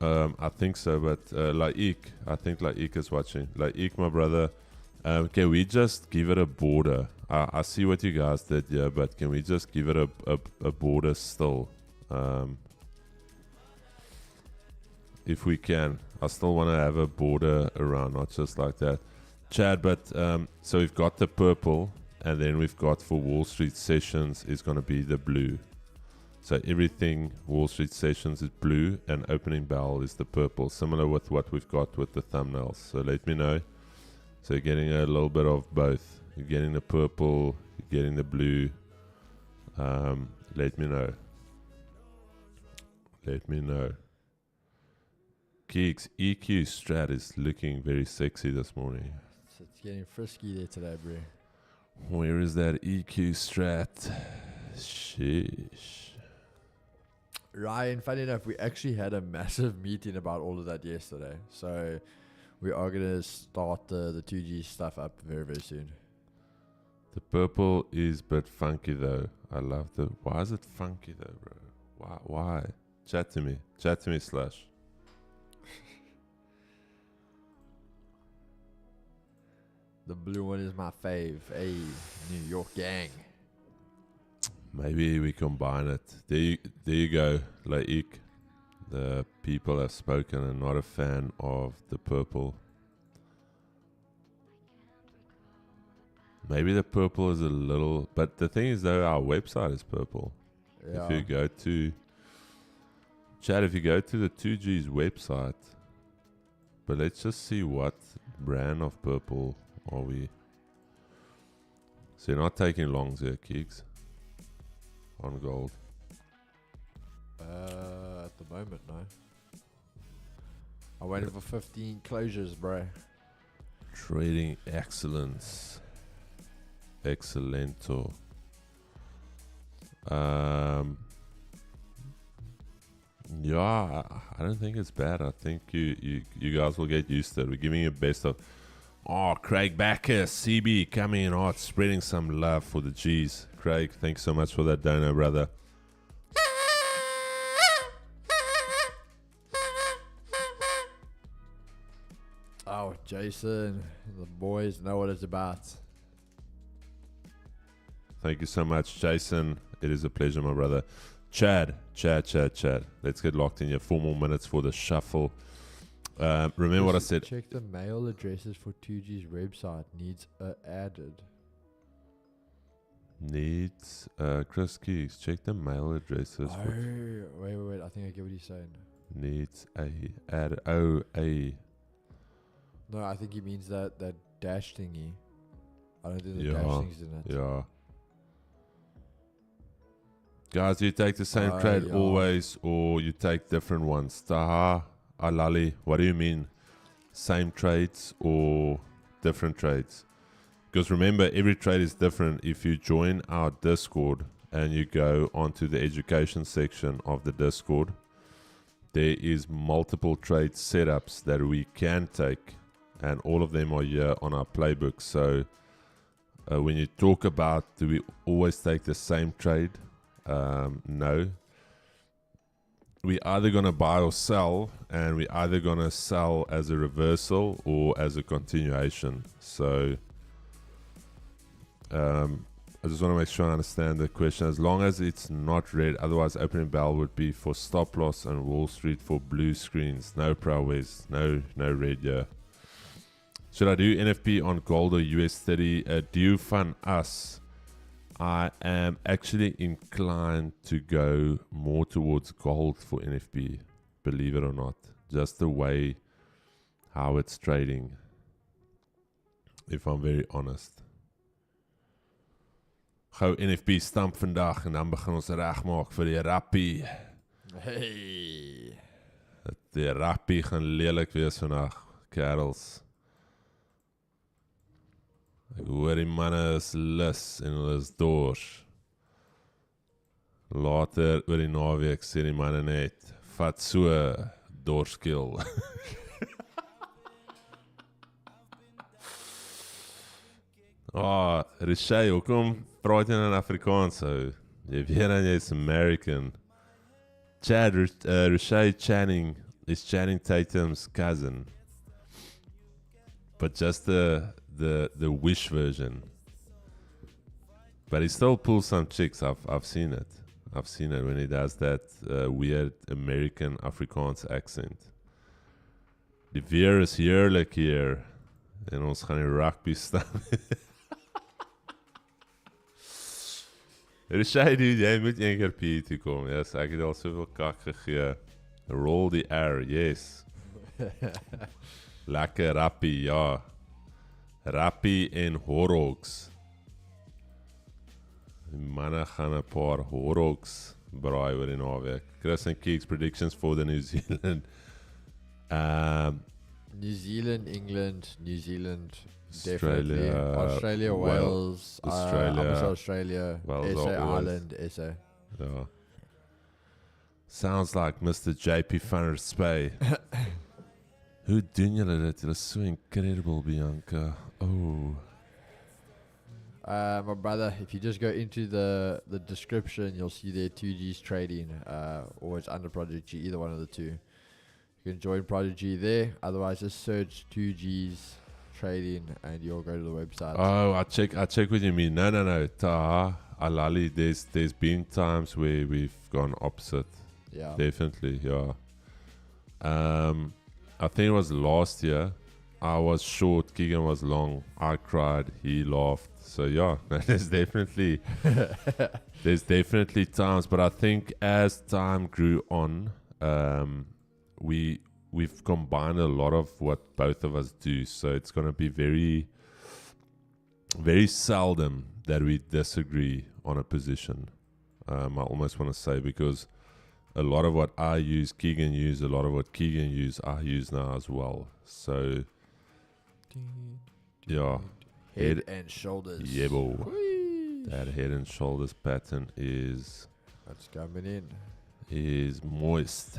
Speaker 2: I think so, but Laik, I think Laik is watching. Laik, my brother, can we just give it a border? I see what you guys did here, but can we just give it a border still? If we can. I still want to have a border around, not just like that. Chad, but so we've got the purple, and then we've got for Wall Street sessions is going to be the blue. So everything Wall Street sessions is blue and opening bell is the purple, similar with what we've got with the thumbnails. So let me know. So you're getting a little bit of both. You're getting the purple, you're getting the blue. Let me know. Let me know. Keeks, EQ Strat is looking very sexy this morning.
Speaker 3: So it's getting frisky there today, bro.
Speaker 2: Where is that EQ Strat? Sheesh.
Speaker 3: Ryan, funny enough, we actually had a massive meeting about all of that yesterday. So we are going to start the 2G stuff up very, very soon.
Speaker 2: The purple is a bit funky though. I love the... Why is it funky though, bro? Why? Chat to me. Chat to me, Slash.
Speaker 3: The blue one is my fave. Hey, New York gang.
Speaker 2: Maybe we combine it. There you go, Laik. The people have spoken and not a fan of the purple. Maybe the purple is a little... But the thing is though, our website is purple.
Speaker 3: Yeah.
Speaker 2: If you go to... Chad, if you go to the 2G's website... But let's just see what brand of purple are we... So you're not taking longs here, Keeks. On gold.
Speaker 3: At the moment, no. I'm waiting for 15 closures, bro.
Speaker 2: Trading excellence. Excellento. Yeah, I don't think it's bad. I think you guys will get used to it. We're giving you best of... Oh, Craig Backus, CB coming in hot, spreading some love for the G's. Craig, thanks so much for that donor, brother.
Speaker 3: Oh, Jason, the boys know what it's about.
Speaker 2: Thank you so much, Jason. It is a pleasure, my brother. Chad. Let's get locked in here. 4 more minutes for the shuffle. Remember what I said?
Speaker 3: Check the mail addresses for 2G's website. Needs added.
Speaker 2: Needs Chris Keys. Check the mail addresses.
Speaker 3: Oh, wait. I think I get what he's saying.
Speaker 2: Needs a add. a.
Speaker 3: No, I think he means that dash thingy. I don't think the
Speaker 2: Yeah,
Speaker 3: dash thing's in it.
Speaker 2: Yeah. Guys, you take the same trade
Speaker 3: yeah.
Speaker 2: always, or you take different ones? Taha, Alali, what do you mean? Same trades or different trades? Because remember, every trade is different. If you join our Discord and you go onto the education section of the Discord, there is multiple trade setups that we can take, and all of them are here on our playbook. So when you talk about, do we always take the same trade? No. We either going to buy or sell, and we either going to sell as a reversal or as a continuation. So I just want to make sure I understand the question. As long as it's not red, otherwise opening bell would be for stop loss and Wall Street for blue screens. No prowess, no red here. Should I do NFP on gold or US30? Do you fund us? I am actually inclined to go more towards gold for NFP, believe it or not. Just the way how it's trading, if I'm very honest. Gou NFP stamp vandag en dan begin ons regmaak vir die rappie.
Speaker 3: Hey.
Speaker 2: Die rappie gaan lelik wees vandag, kerels. Ek hoor die manne is lus en hulle is dors. Later oor die naweek sê die manne net, vat so dorskil. Richey, hoekom praat jy in Afrikaans ou? Jy weet dan jy is American. Chad, Richey Channing is Channing Tatum's cousin. But just the Wish version. But he still pulls some chicks. I've seen it. I've seen it when he does that weird American Afrikaans accent. Die weer is heerlik hier. En ons gaan die rugby staan. Richey, dude, jy moet een keer hier toe kom. Yes, ek het al soveel kak gegee. Roll the air, yes. Lekker rappie, ja. Rappie en horrogs. Die manne gaan 'n paar horrogs braai oor die naweek. Chris and Keeks predictions for the New Zealand.
Speaker 3: New Zealand, England, New Zealand,
Speaker 2: Australia,
Speaker 3: definitely. Australia, Wales, Australia,
Speaker 2: Wales
Speaker 3: SA,
Speaker 2: are always-
Speaker 3: Ireland, SA.
Speaker 2: Yeah. Sounds like Mr. JP van der Spey. Hoe doen julle dit? Julle is so incredible, Bianca. Oh.
Speaker 3: My brother, if you just go into the description, you'll see there 2G's trading, or it's under Project G, either one of the two. You can join Project G there. Otherwise, just search 2G's trading, and you'll go to the website.
Speaker 2: Oh, I check what you mean. No. Taha, Alali, there's been times where we've gone opposite.
Speaker 3: Yeah.
Speaker 2: Definitely, yeah. I think it was last year. I was short, Keegan was long. I cried, he laughed. So yeah, there's definitely times. But I think as time grew on, we've combined a lot of what both of us do. So it's gonna be very, very seldom that we disagree on a position. I almost want to say, because a lot of what I use, Keegan use. A lot of what Keegan use, I use now as well. So, yeah.
Speaker 3: Head and shoulders.
Speaker 2: Yeah, boy.
Speaker 3: Whee!
Speaker 2: That head and shoulders pattern is
Speaker 3: That's coming in.
Speaker 2: moist.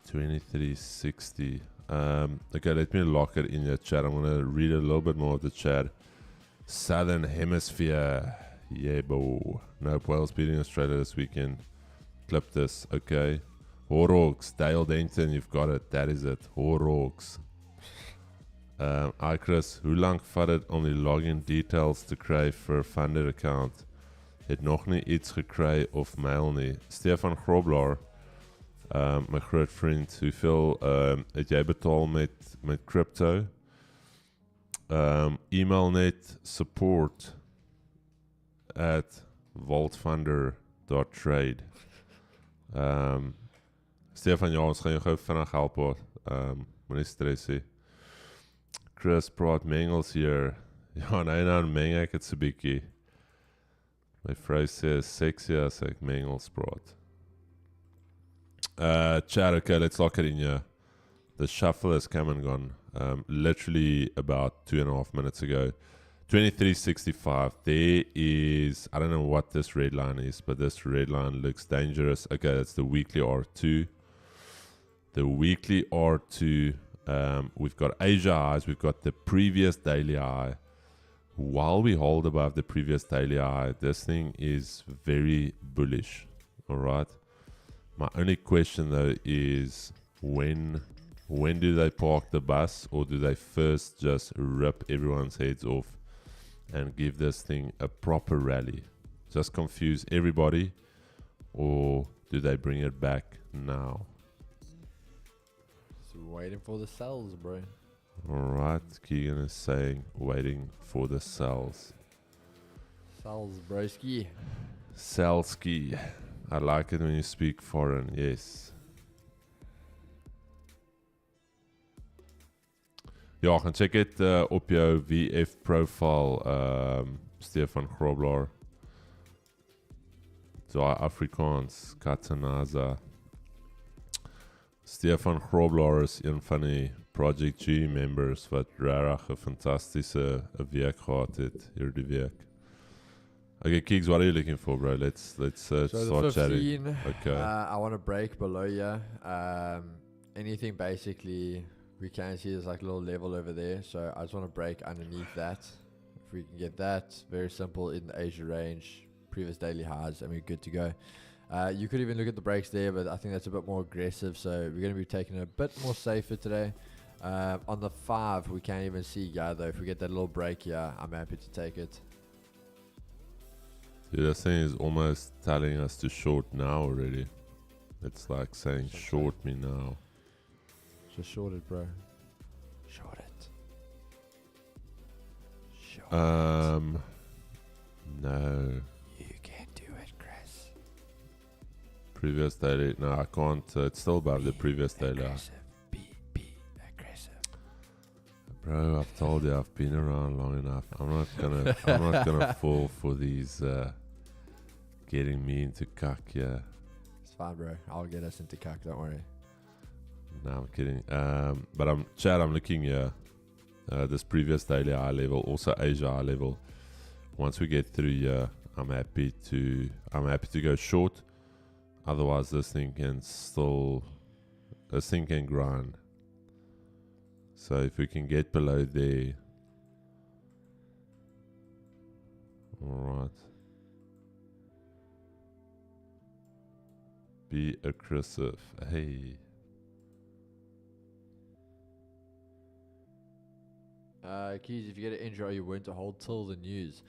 Speaker 2: 2360. Okay, let me lock it in your chat. I'm going to read a little bit more of the chat. Southern Hemisphere. Yeah, boy. Nope, Wales beating Australia this weekend. Clip this, okay. Horrocks, Dale Denton, you've got it. That is it. Horrocks. Hi Chris, hoe lank vat dit om die login details te kry vir funded account? Het nog nie iets gekry of mail nie. Stefan Grobler, my groot vriend, hoeveel het jy betaal met crypto? E-mail net support at vaultfunder.trade. Stefan, ja, ons gaan jou gou vinnig help hoor. Moenie stres hê. Chris praat Mengels hier. Ja, nee, dan meng ek het so bietjie. My vrou sê sexy as ek Mengels praat. Chat, okay, let's lock it in here. The shuffle has come and gone. Literally about 2.5 minutes ago. 23.65. There is, I don't know what this red line is, but this red line looks dangerous. Okay, that's the weekly R2. The weekly R2, we've got Asia highs, we've got the previous daily high. While we hold above the previous daily high, this thing is very bullish. All right. My only question though is when do they park the bus, or do they first just rip everyone's heads off and give this thing a proper rally? Just confuse everybody, or do they bring it back now?
Speaker 3: So waiting for the sells, bro.
Speaker 2: Alright, Keegan is saying waiting for the sells.
Speaker 3: Sells, broski.
Speaker 2: Selski. I like it when you speak foreign, yes. Ja, gaan check dit op jou VF profile, Stefan Grobler. Daai Afrikaans, Katanaza. Stefan Grobler is een van die Project G members wat rarig 'n fantastiese week gehad het hierdie week. Okay, Keeks, what are you looking for, bro? Let's
Speaker 3: So
Speaker 2: start
Speaker 3: the 15,
Speaker 2: chatting. Okay.
Speaker 3: I want to break below you. Anything basically, we can see there's like a little level over there. So I just want to break underneath that. If we can get that, very simple in the Asia range, previous daily highs, and we're good to go. You could even look at the breaks there, but I think that's a bit more aggressive. So we're going to be taking it a bit more safer today. On the 5, we can't even see, yeah, though. If we get that little break here, I'm happy to take it.
Speaker 2: Dude, this thing is almost telling us to short now already. It's like saying, short me now.
Speaker 3: Just short it, bro. Short it. Short
Speaker 2: No.
Speaker 3: You can do it, Chris.
Speaker 2: Previous daily. No, I can't. It's still above the previous daily.
Speaker 3: Be aggressive.
Speaker 2: Bro, I've told you I've been around long enough. I'm not gonna fall for these getting me into cuck, yeah.
Speaker 3: It's fine, bro. I'll get us into cuck, don't worry.
Speaker 2: No, I'm kidding. But I'm looking here. This previous daily high level, also Asia high level. Once we get through here, I'm happy to go short. Otherwise, this thing can grind. So if we can get below there, all right. Be aggressive, hey.
Speaker 3: Keys, if you get an injury, are you willing to hold till the news?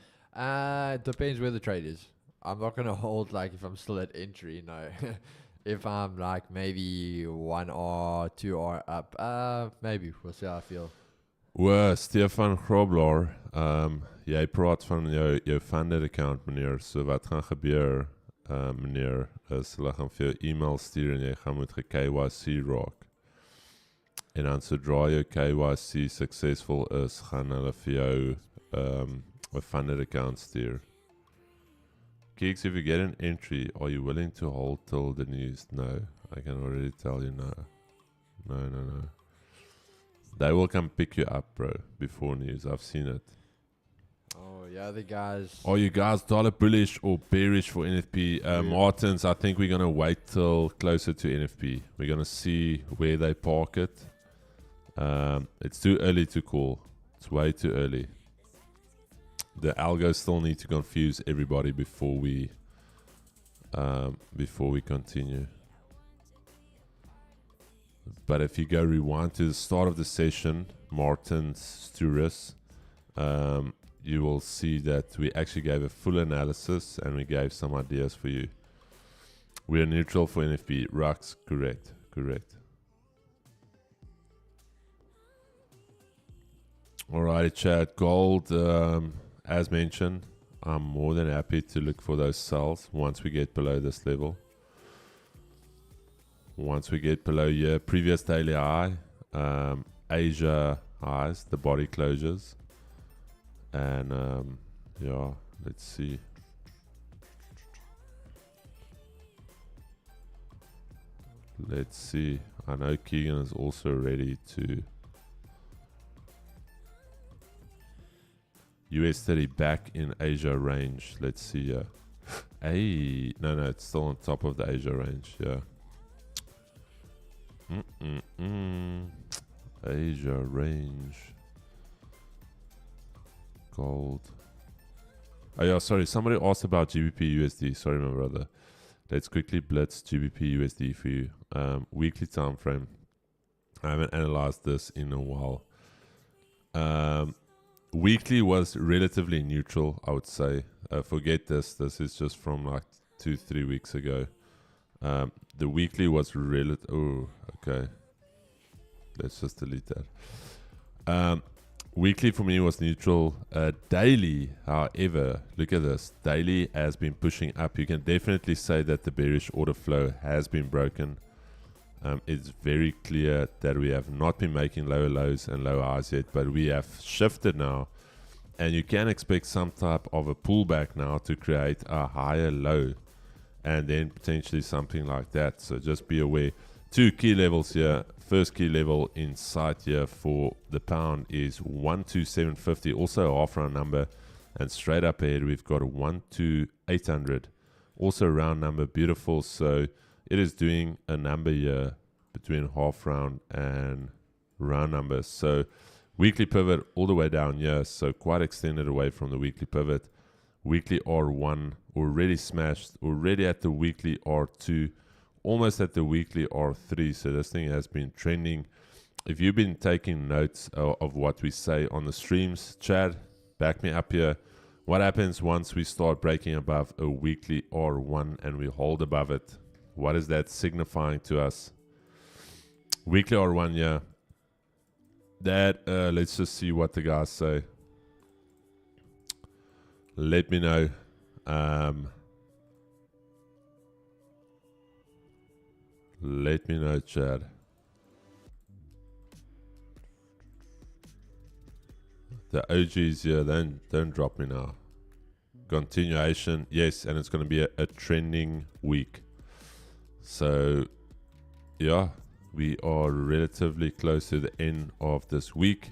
Speaker 3: Depends where the trade is. I'm not going to hold like if I'm still at entry, no. If I'm like maybe 1R, 2R up, maybe. We'll see how I feel.
Speaker 2: Well, Stefan Grobler, jy praat van jou funded account, meneer. So wat gaan gebeur, meneer, is hulle gaan vir jou e-mail stuur en jy gaan moet ge-KYC raak. En dan sodra jou KYC succesvol is, gaan hulle vir jou 'n funded account stuur. Keeks, if you get an entry, are you willing to hold till the news? No, I can already tell you no. No. They will come pick you up, bro, before news. I've seen it.
Speaker 3: Oh, yeah, the guys.
Speaker 2: Are you guys dollar bullish or bearish for NFP? Martins, I think we're going to wait till closer to NFP. We're going to see where they park it. It's too early to call. It's way too early. The algos still need to confuse everybody before we continue. But if you go rewind to the start of the session, Martin Sturis, you will see that we actually gave a full analysis and we gave some ideas for you. We are neutral for NFP. Rux, correct. Alright, chat. Gold, as mentioned, I'm more than happy to look for those sells once we get below this level. Once we get below here, previous daily high, Asia highs, the body closures. And yeah, let's see. I know Keegan is also ready to US 30 back in Asia range. Let's see. Hey, no, it's still on top of the Asia range. Yeah. Asia range. Gold. Oh yeah, sorry. Somebody asked about GBP USD. Sorry, my brother. Let's quickly blitz GBP USD for you. Weekly time frame. I haven't analyzed this in a while. Weekly was relatively neutral, I would say. Forget this. This is just from like 2-3 weeks ago. The weekly was relative. Oh, okay. Let's just delete that. Weekly for me was neutral. Daily, however, look at this. Daily has been pushing up. You can definitely say that the bearish order flow has been broken. It's very clear that we have not been making lower lows and lower highs yet, but we have shifted now. And you can expect some type of a pullback now to create a higher low and then potentially something like that. So just be aware. 2 key levels here. First key level in sight here for the pound is 12750, also a half round number. And straight up ahead, we've got a 12800, also a round number, beautiful. So it is doing a number here between half round and round numbers. So weekly pivot all the way down here, so quite extended away from the weekly pivot. Weekly R1 already smashed, already at the weekly R2, almost at the weekly R3. So this thing has been trending. If you've been taking notes of what we say on the streams, Chad, back me up here. What happens once we start breaking above a weekly R1 and we hold above it? What is that signifying to us? Weekly R1, yeah. That, let's just see what the guys say. Let me know. Let me know, Chad. The OGs here, don't drop me now. Continuation, yes, and it's going to be a trending week. So, yeah, we are relatively close to the end of this week.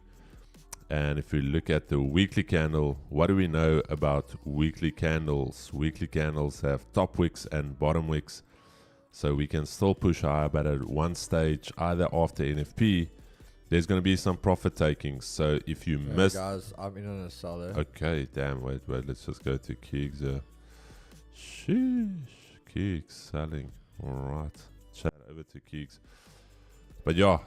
Speaker 2: And if we look at the weekly candle, what do we know about weekly candles? Weekly candles have top wicks and bottom wicks. So we can still push higher, but at one stage, either after NFP, there's going to be some profit taking. So if you missed...
Speaker 3: Guys, I'm in on a seller.
Speaker 2: Okay, damn, wait, let's just go to Keegs here. Sheesh, Keegs selling. All right, chat over to Keegs. But yeah,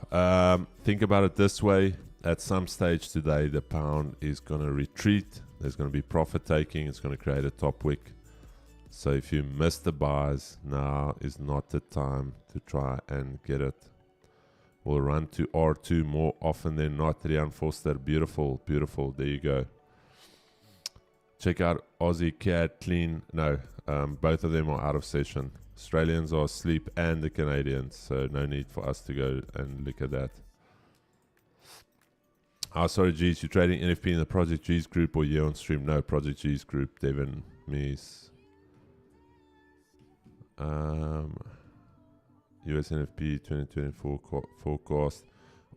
Speaker 2: think about it this way. At some stage today, the pound is going to retreat. There's going to be profit taking. It's going to create a top wick. So if you miss the buys, now is not the time to try and get it. We'll run to R2 more often than not. Rian Foster, beautiful, beautiful. There you go. Check out Aussie Cat Clean. No, both of them are out of session. Australians are asleep and the Canadians. So no need for us to go and look at that. Sorry, G's, you're trading NFP in the Project G's group or year on stream? No, Project G's group. Devin, Mies. US NFP 2024 forecast.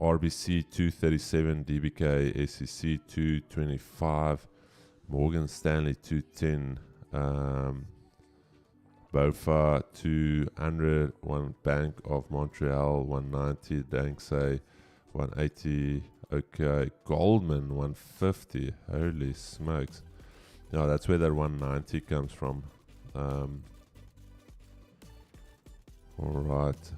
Speaker 2: RBC 237, DBK, SEC 225, Morgan Stanley 210, BOFA 200, One Bank of Montreal 190, Danksay 180, okay, Goldman 150, holy smokes. Yeah, that's where that 190 comes from. All right.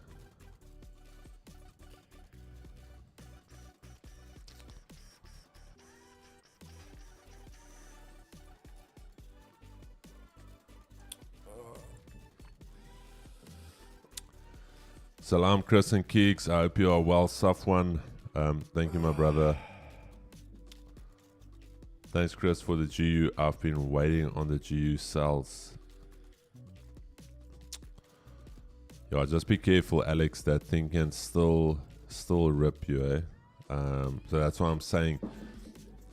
Speaker 2: Salam, Chris and Keeks. I hope you are well, Safwan. Thank you, my brother. Thanks, Chris, for the GU. I've been waiting on the GU cells. Yeah, just be careful, Alex. That thing can still rip you, eh? So that's why I'm saying,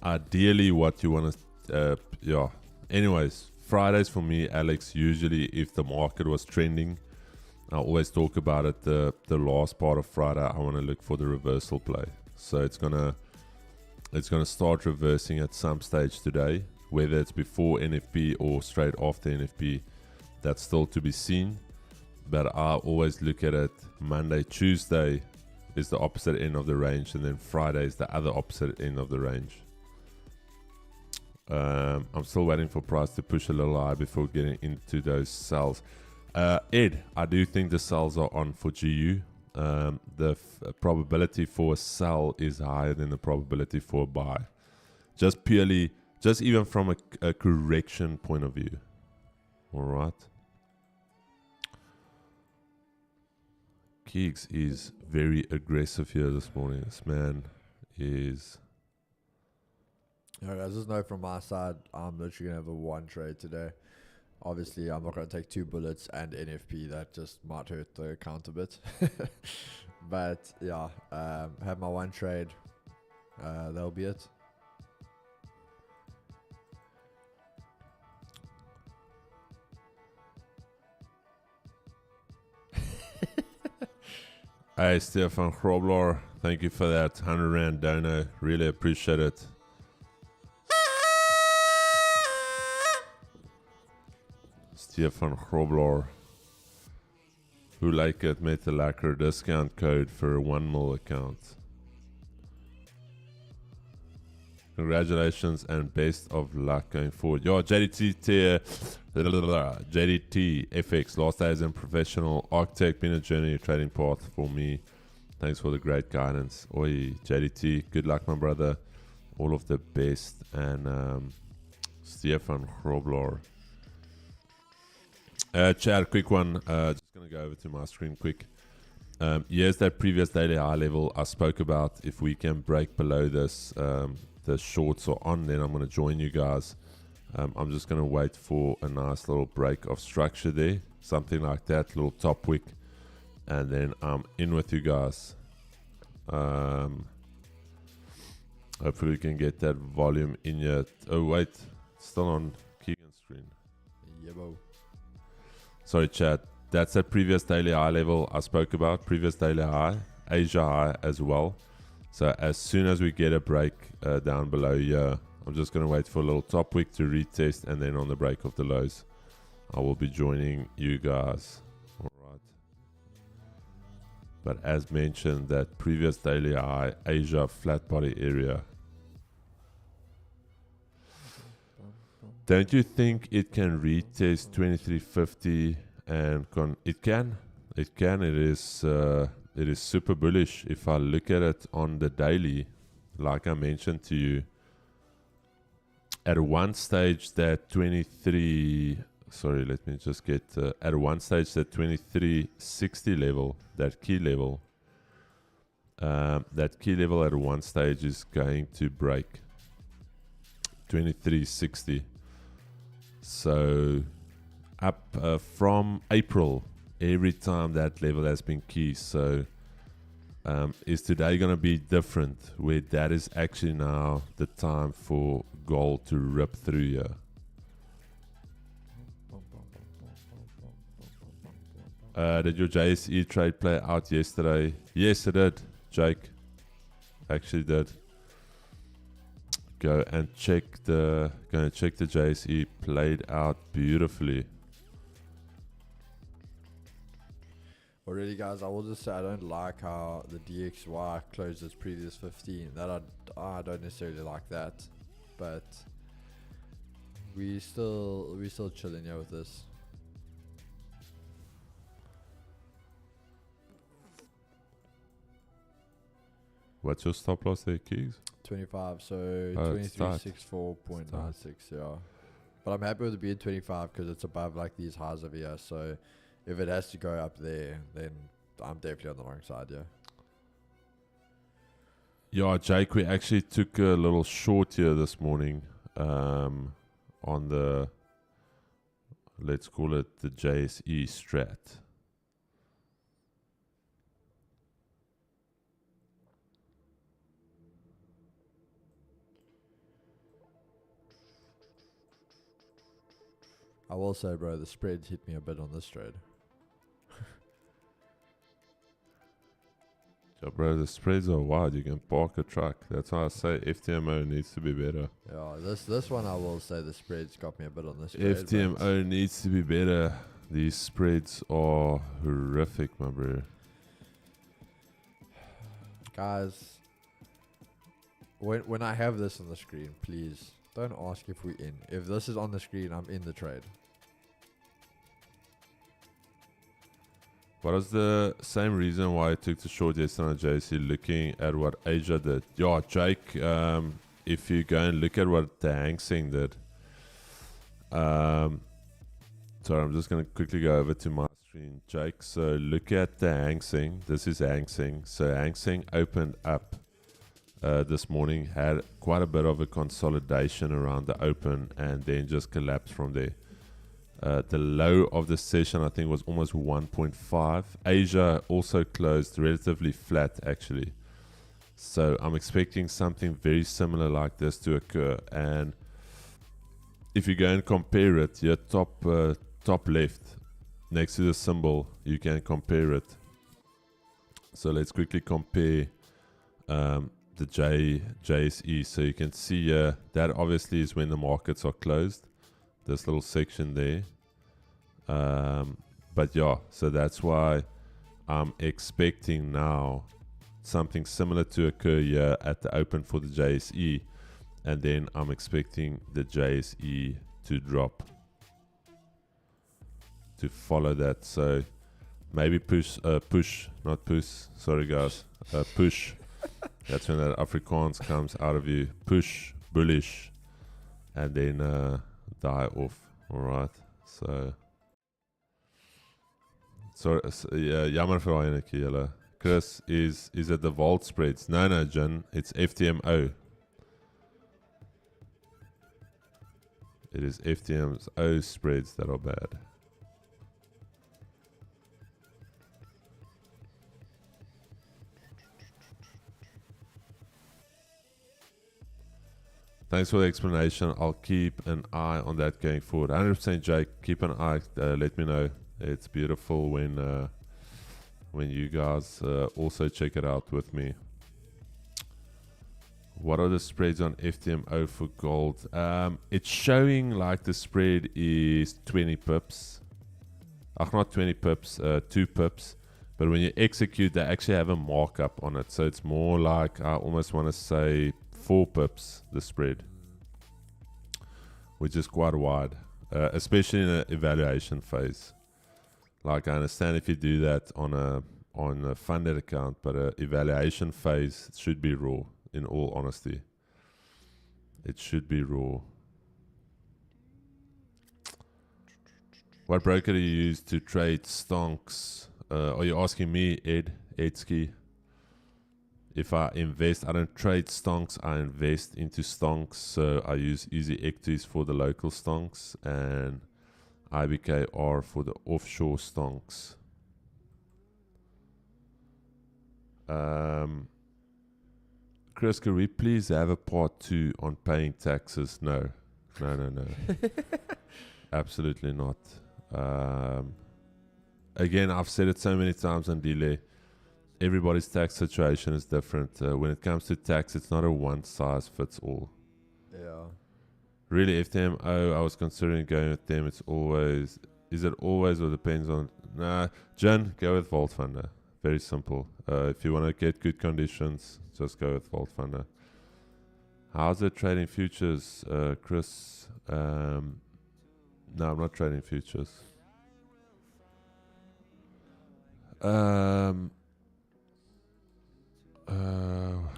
Speaker 2: ideally, what you want to, yeah. Anyways, Fridays for me, Alex. Usually, if the market was trending, I always talk about it. The last part of Friday, I want to look for the reversal play. So it's gonna start reversing at some stage today, whether it's before NFP or straight after NFP. That's still to be seen. But I always look at it. Monday, Tuesday is the opposite end of the range, and then Friday is the other opposite end of the range. I'm still waiting for price to push a little high before getting into those sells. Ed, I do think the sells are on for GU. The probability for a sell is higher than the probability for a buy. Just even from a correction point of view. All right. Keeks is very aggressive here this morning. This man is...
Speaker 3: Alright, I just know from my side, I'm literally going to have a one trade today. Obviously, I'm not going to take 2 bullets and NFP. That just might hurt the account a bit. But, yeah, have my one trade. That'll be it.
Speaker 2: Hey, Stefan Grobler, thank you for that 100 Rand donor. Really appreciate it. Stefan Grobler, who like it, met a lacquer discount code for a 1 mil account. Congratulations and best of luck going forward. Yo, JDT FX, last days in professional architect, been a journey, a trading path for me. Thanks for the great guidance. Oi, JDT, good luck, my brother. All of the best. And Stefan Grobler. Chad, quick one. Just going to go over to my screen quick. Here's that previous daily high level I spoke about. If we can break below this, the shorts are on, then I'm going to join you guys. I'm just going to wait for a nice little break of structure there. Something like that, little top wick. And then I'm in with you guys. Hopefully we can get that volume in here. Oh, wait. Still on Keegan's screen.
Speaker 3: Yebo.
Speaker 2: Sorry, chat. That's that previous daily high level I spoke about. Previous daily high. Asia high as well. So as soon as we get a break down below here, I'm just going to wait for a little top wick to retest, and then on the break of the lows, I will be joining you guys. All right. But as mentioned, that previous daily high, Asia flat body area. Don't you think it can retest 2350 and it can? It can. It is super bullish. If I look at it on the daily, like I mentioned to you, at one stage that 23, sorry, let me just get, at one stage that 2360 level, that key level at one stage is going to break 2360. So up from April, every time that level has been key. So is today going to be different, where that is actually now the time for gold to rip through here? Did your JSE trade play out yesterday? Yes, it did, Jake. Actually did. Go and check the JSE, played out beautifully.
Speaker 3: Already, guys, I will just say I don't like how the DXY closed its previous 15. That I don't necessarily like that, but we still chilling here with this.
Speaker 2: What's your stop loss there, Keys?
Speaker 3: 25, so
Speaker 2: Oh, it's tight.
Speaker 3: 2364.96, yeah. But I'm happy with it being 25 because it's above like these highs over here. So if it has to go up there, then
Speaker 5: I'm definitely on the wrong side, yeah.
Speaker 2: Yeah, Jake, we actually took a little short here this morning on the, let's call it the JSE strat.
Speaker 5: I will say, bro, the spreads hit me a bit on this trade.
Speaker 2: Yeah, bro, the spreads are wide. You can park a truck. That's why I say FTMO needs to be better.
Speaker 5: Yeah, this one I will say the spreads got me a bit on this trade. but
Speaker 2: FTMO needs to be better. These spreads are horrific, my bro.
Speaker 5: Guys, when I have this on the screen, please don't ask if we're in. If this is on the screen, I'm in the trade.
Speaker 2: What was the same reason why I took the short yesterday on JC, looking at what Asia did? Yeah, Jake, if you go and look at what the Hang Seng did. Sorry, I'm just going to quickly go over to my screen, Jake. So look at the Hang Seng. This is Hang Seng. So Hang Seng opened up this morning, had quite a bit of a consolidation around the open, and then just collapsed from there. The low of the session, I think, was almost 1.5. Asia also closed relatively flat, actually. So I'm expecting something very similar like this to occur. And if you go and compare it, your top left, next to the symbol, you can compare it. So let's quickly compare the JSE. So you can see that obviously is when the markets are closed. This little section there. But yeah, so that's why I'm expecting now something similar to occur here at the open for the JSE, and then I'm expecting the JSE to drop to follow that. So maybe push, not push, sorry guys, push. That's when that Afrikaans comes out of you. Push, bullish, and then die off. Alright, so yeah, jammer vir daai enetjie julle. Chris, is it the Volt spreads? No, Jen, it's FTMO. It is FTMO spreads that are bad. Thanks for the explanation. I'll keep an eye on that going forward. 100% Jake, keep an eye. Let me know. It's beautiful when you guys also check it out with me. What are the spreads on FTMO for gold? It's showing like the spread is 20 pips. Not 20 pips, 2 pips. But when you execute, they actually have a markup on it. So it's more like, I almost want to say 4 pips, the spread, which is quite wide, especially in an evaluation phase. Like, I understand if you do that on a funded account, but an evaluation phase should be raw, in all honesty. It should be raw. What broker do you use to trade stonks? Are you asking me, Edski? If I invest, I don't trade stonks, I invest into stonks. So I use Easy Equities for the local stonks and IBKR for the offshore stonks. Chris, could we please have a part 2 on paying taxes? No. Absolutely not. Again, I've said it so many times on delay. Everybody's tax situation is different. When it comes to tax, it's not a one size fits all.
Speaker 5: Yeah.
Speaker 2: Really, FTMO, I was considering going with them. It's always, is it always or depends on? Nah, Jen, go with Vault Funder. Very simple. If you want to get good conditions, just go with Vault Funder. How's it trading futures, Chris? No, I'm not trading futures.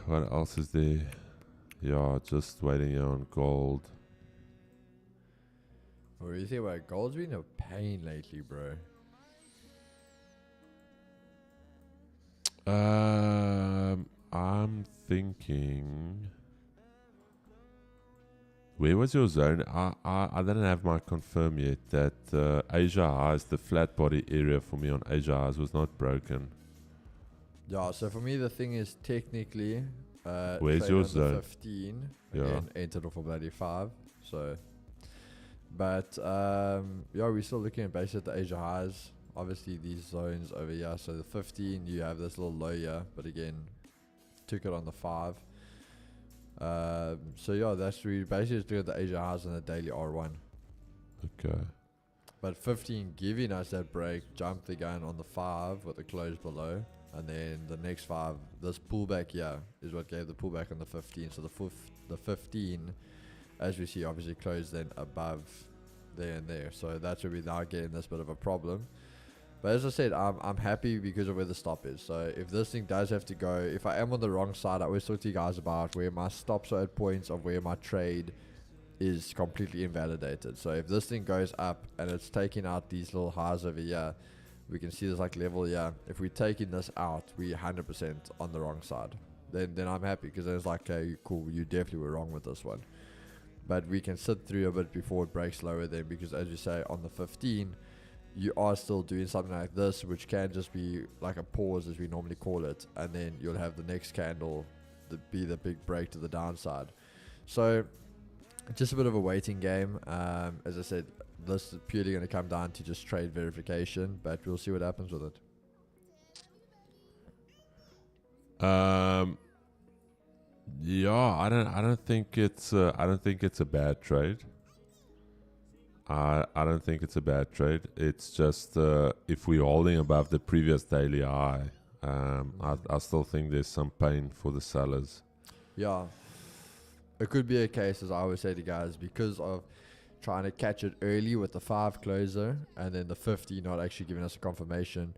Speaker 2: What else is there? Yeah, just waiting here on gold.
Speaker 5: What do you think about gold's been a pain lately, bro?
Speaker 2: I'm thinking. Where was your zone? I didn't have my confirm yet that Asia highs, the flat body area for me on Asia highs was not broken.
Speaker 3: Yeah, so for me the thing is technically
Speaker 2: Where's
Speaker 3: trade
Speaker 2: your
Speaker 3: on the
Speaker 2: zone?
Speaker 3: 15
Speaker 2: Yeah.
Speaker 3: and entered off a bloody 5. So but yeah, we're still looking at basically at the Asia highs. Obviously these zones over here. So the 15 you have this little low here, but again took it on the 5. So yeah, that's we basically just doing the Asia highs on the daily R1.
Speaker 2: Okay.
Speaker 3: But 15 giving us that break, jumped again on the 5 with the close below. And then the next 5, this pullback here is what gave the pullback on the 15. So the 15, as we see, obviously closed then above there and there. So that's where we're now getting this bit of a problem. But as I said, I'm happy because of where the stop is. So if this thing does have to go, if I am on the wrong side, I always talk to you guys about where my stops are at points of where my trade is completely invalidated. So if this thing goes up and it's taking out these little highs over here, we can see this like level here. If we're taking this out, we're 100% on the wrong side. Then I'm happy because it's like, okay, cool, you definitely were wrong with this one. But we can sit through a bit before it breaks lower then, because as you say, on the 15, you are still doing something like this, which can just be like a pause as we normally call it, and then you'll have the next candle be the big break to the downside. So just a bit of a waiting game. As I said, this is purely going to come down to just trade verification, but we'll see what happens with it.
Speaker 2: Yeah, I don't think it's a bad trade. I don't think it's a bad trade. It's just if we're holding above the previous daily high, I still think there's some pain for the sellers.
Speaker 3: Yeah, it could be a case, as I always say to guys, because of trying to catch it early with the 5 closer and then the 50 not actually giving us a confirmation.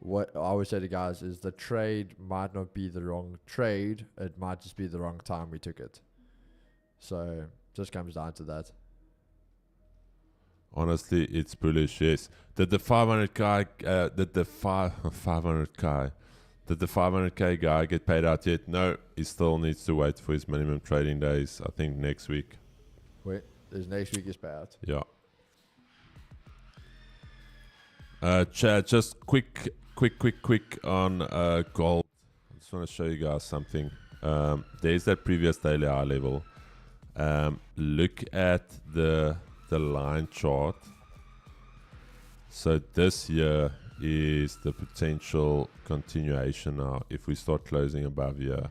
Speaker 3: What I always say to guys is the trade might not be the wrong trade, it might just be the wrong time we took it. So just comes down to that.
Speaker 2: Honestly, it's bullish. Yes. Did the 500k? Did the 500k? Did the 500k guy get paid out yet? No, he still needs to wait for his minimum trading days. I think next week.
Speaker 3: Wait, is next week is payout?
Speaker 2: Yeah. Chad, just quick on gold. I just want to show you guys something. There's that previous daily high level. Look at the line chart. So this here is the potential continuation now. If we start closing above here,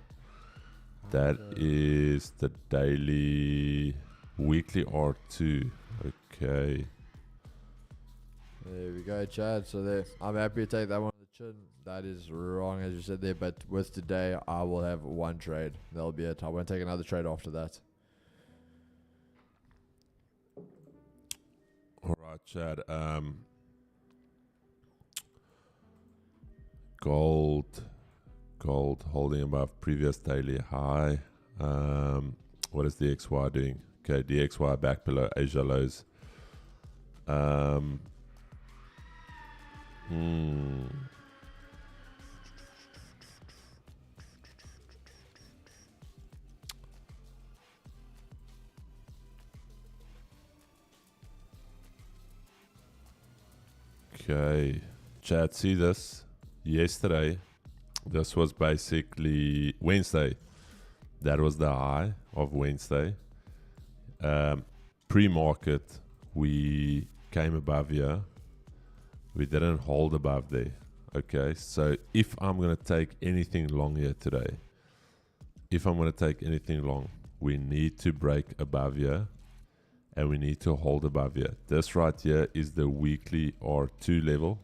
Speaker 2: that is the daily weekly R2. Okay.
Speaker 3: There we go, Chad. So there, I'm happy to take that one on the chin. That is wrong, as you said there. But with today, I will have one trade. That'll be it. I won't take another trade after that.
Speaker 2: All right, Chad. Gold holding above previous daily high. What is DXY doing? Okay, DXY back below Asia lows. Okay, Chad, see this? Yesterday, this was basically Wednesday. That was the high of Wednesday. Pre-market, we came above here. We didn't hold above there. Okay, so if I'm going to take anything long here today, we need to break above here and we need to hold above here. This right here is the weekly R2 level.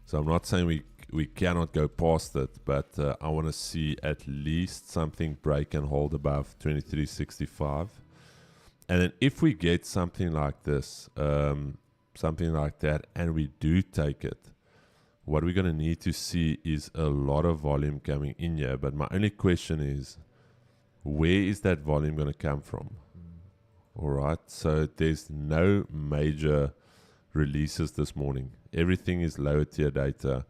Speaker 2: So I'm not saying we cannot go past it, but I want to see at least something break and hold above 2365. And then if we get something like this, something like that, and we do take it, what we're going to need to see is a lot of volume coming in here. But my only question is, where is that volume going to come from? All right, so there's no major releases this morning. Everything is lower tier data.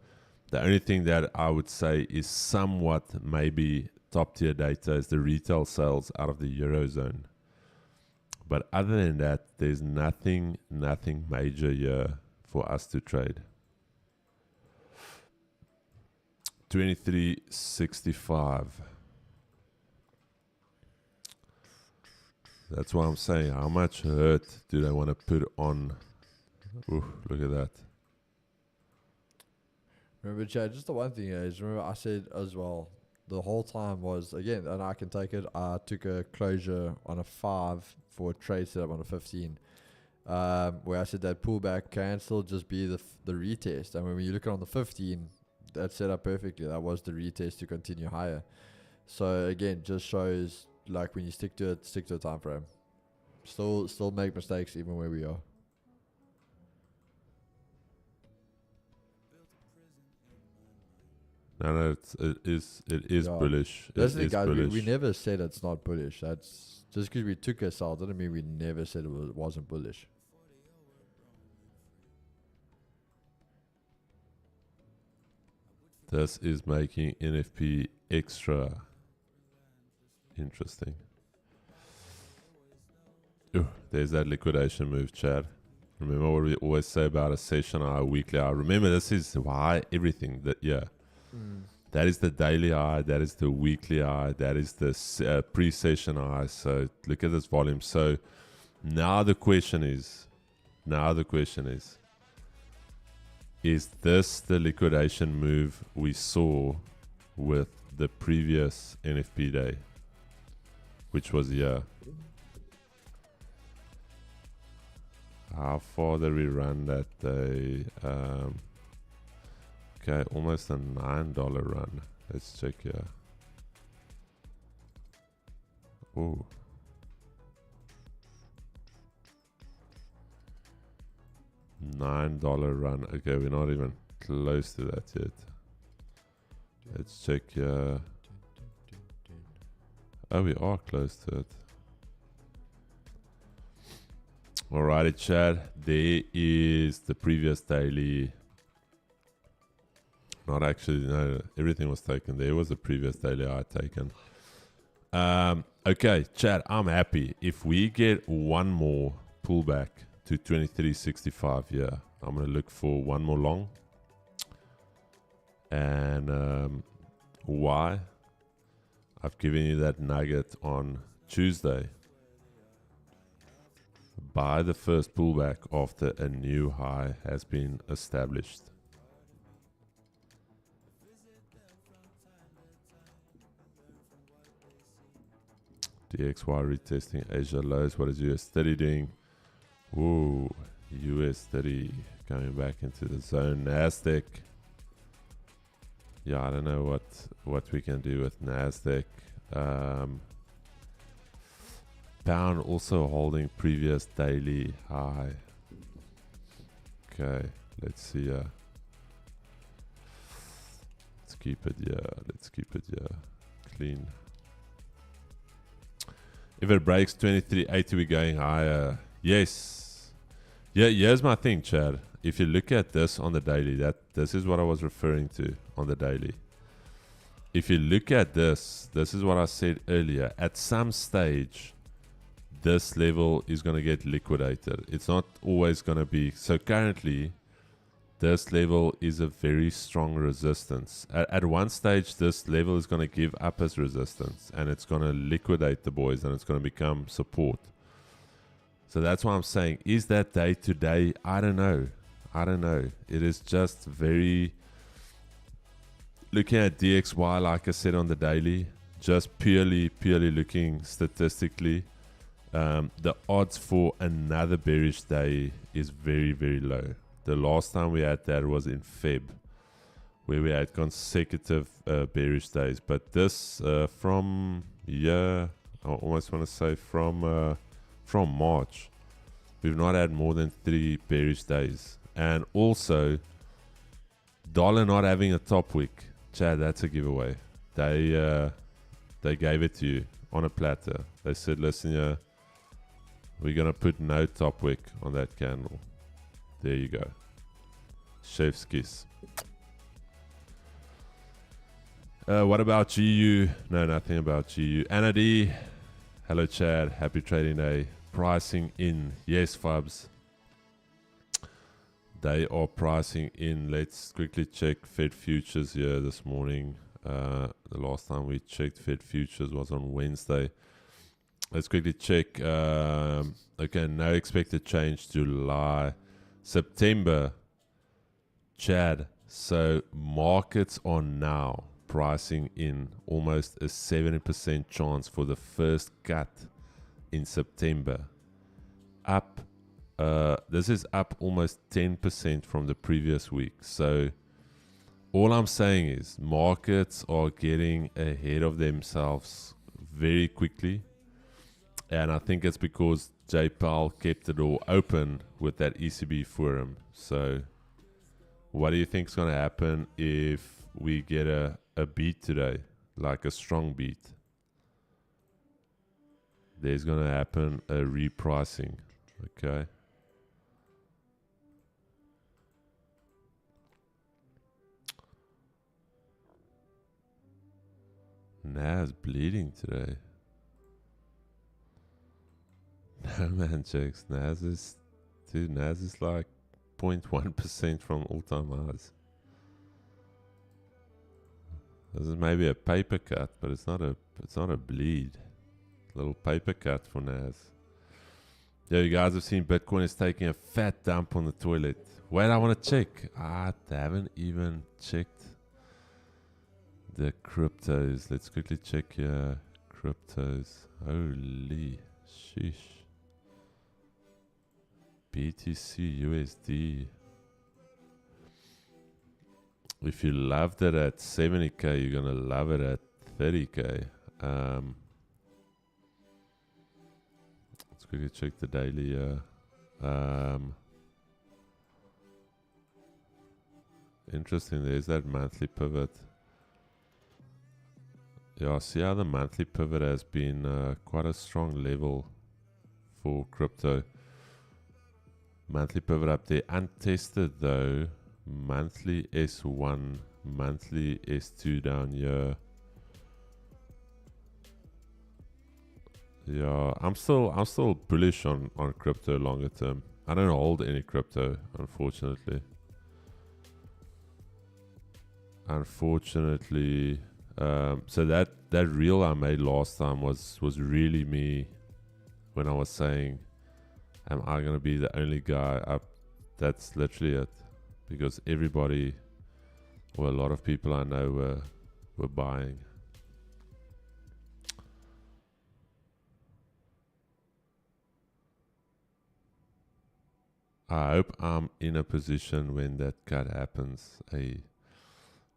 Speaker 2: The only thing that I would say is somewhat maybe top tier data is the retail sales out of the Eurozone. But other than that, there's nothing major here for us to trade. 23.65. That's what I'm saying. How much hurt do they want to put on? Ooh, look at that.
Speaker 3: Remember, Chad, just the one thing is, remember I said as well, the whole time was, again, and I can take it, I took a closure on a 5 for a trade setup on a 15, where I said that pullback can still just be the retest. And when you look at on the 15, that set up perfectly. That was the retest to continue higher. So again, just shows like when you stick to it, stick to the time frame. Still make mistakes even where we are.
Speaker 2: No, it is
Speaker 3: Yeah.
Speaker 2: bullish.
Speaker 3: That's
Speaker 2: It
Speaker 3: the
Speaker 2: is
Speaker 3: guys.
Speaker 2: bullish.
Speaker 3: We never said it's not bullish. That's just because we took a sell doesn't mean we never said it wasn't bullish.
Speaker 2: This is making NFP extra interesting. Ooh, there's that liquidation move, Chad. Remember what we always say about a session high, weekly high. Remember, this is why everything that, that is the daily high, that is the weekly high, that is the pre-session high. So look at this volume. So now the question is, is this the liquidation move we saw with the previous NFP day, which was here? How far did we run that day? Okay, almost a $9 run. Let's check here. Ooh. $9 run. Okay, we're not even close to that yet. Let's check here. Oh, we are close to it. Alrighty, Chad. There is the previous daily. Not actually, no. Everything was taken. There was the previous daily I had taken. Okay, Chad. I'm happy if we get one more pullback to 23.65 here. I'm gonna look for one more long. And why? I've given you that nugget on Tuesday. Buy the first pullback after a new high has been established. DXY retesting Asia lows. What is US 30 doing? Ooh, US 30 coming back into the zone. Nasdaq. Yeah, I don't know what we can do with Nasdaq. Pound also holding previous daily high. Okay, let's see. Let's keep it here. Let's keep it here. Clean. If it breaks 23.80, we're going higher. Yes. Yeah, here's my thing, Chad. If you look at this on the daily, this is what I was referring to on the daily. If you look at this is what I said earlier. At some stage, this level is going to get liquidated. It's not always going to be. So currently, this level is a very strong resistance. At one stage, this level is going to give up as resistance, and it's going to liquidate the boys, and it's going to become support. So that's why I'm saying, is that day to day? I don't know. It is just very... Looking at DXY, like I said on the daily, just purely looking statistically, the odds for another bearish day is very, very low. The last time we had that was in Feb, where we had consecutive bearish days. But this from I almost want to say from March, we've not had more than 3 bearish days. And also, dollar not having a top wick. Chad, that's a giveaway. They gave it to you on a platter. They said, listen here, we're going to put no top wick on that candle. There you go. Chef's kiss. What about GU? No, nothing about GU. Anna D. Hello, Chad. Happy trading day. Pricing in. Yes, Fubs. They are pricing in. Let's quickly check Fed futures here this morning. The last time we checked Fed futures was on Wednesday. Let's quickly check. Okay, no expected change July. September. Chad. So markets are now pricing in almost a 70% chance for the first cut in September. Up. This is up almost 10% from the previous week. So all I'm saying is markets are getting ahead of themselves very quickly. And I think it's because J. Powell kept the door open with that ECB forum. So what do you think is going to happen if we get a beat today, like a strong beat? There's going to happen a repricing, okay? Nas bleeding today. No man, jokes. Nas is like 0.1% from all-time highs. This is maybe a paper cut, but it's not a bleed. Little paper cut for Nas. Yeah, you guys have seen Bitcoin is taking a fat dump on the toilet. Wait, I want to check. I haven't even checked the cryptos. Let's quickly check here. Cryptos. Holy sheesh. BTC USD. If you loved it at 70k, you're gonna love it at 30k. Let's quickly check the daily. Interesting. There's that monthly pivot. Yeah, see how the monthly pivot has been quite a strong level for crypto. Monthly pivot up there. Untested though. Monthly S1, monthly S2 down here. Yeah, I'm still bullish on crypto longer term. I don't hold any crypto, unfortunately. So that reel I made last time was really me when I was saying, am I gonna be the only guy up? That's literally it. Because everybody, or a lot of people I know were buying. I hope I'm in a position when that cut happens.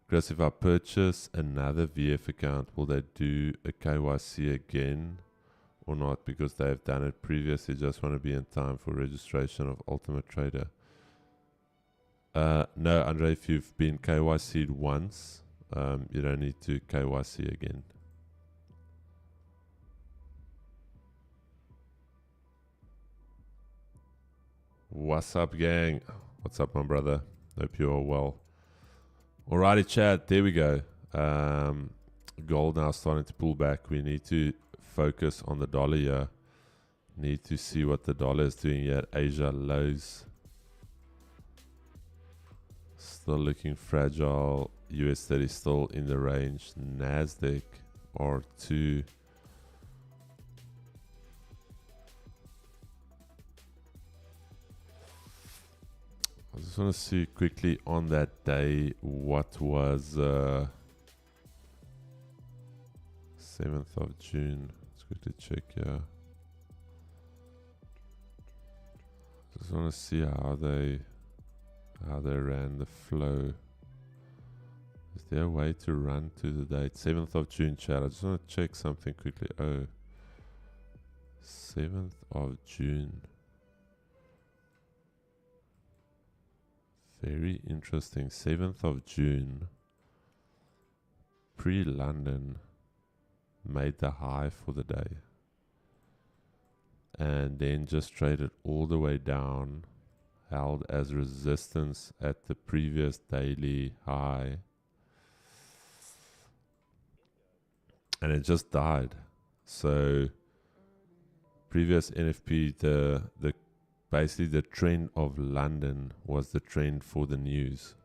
Speaker 2: Chris, if I purchase another VF account, will they do a KYC again or not? Because they've done it previously, just want to be in time for registration of Ultimate Trader. No, Andre, if you've been KYC'd once, you don't need to KYC again. What's up, gang? What's up, my brother? Hope you're all well. Alrighty, Chad, there we go. Gold now starting to pull back. We need to focus on the dollar here. Need to see what the dollar is doing here at Asia lows. Still looking fragile. US30 still in the range. Nasdaq R2. I just want to see quickly on that day what was 7th of June. Let's quickly check here. Just want to see how they ran the flow. Is there a way to run to the date? 7th of June, chat. I just want to check something quickly. Oh, 7th of June. Very interesting. 7th of June. Pre-London made the high for the day. And then just traded all the way down. Held as resistance at the previous daily high. and it just died. So previous NFP, the basically the trend of London was the trend for the news,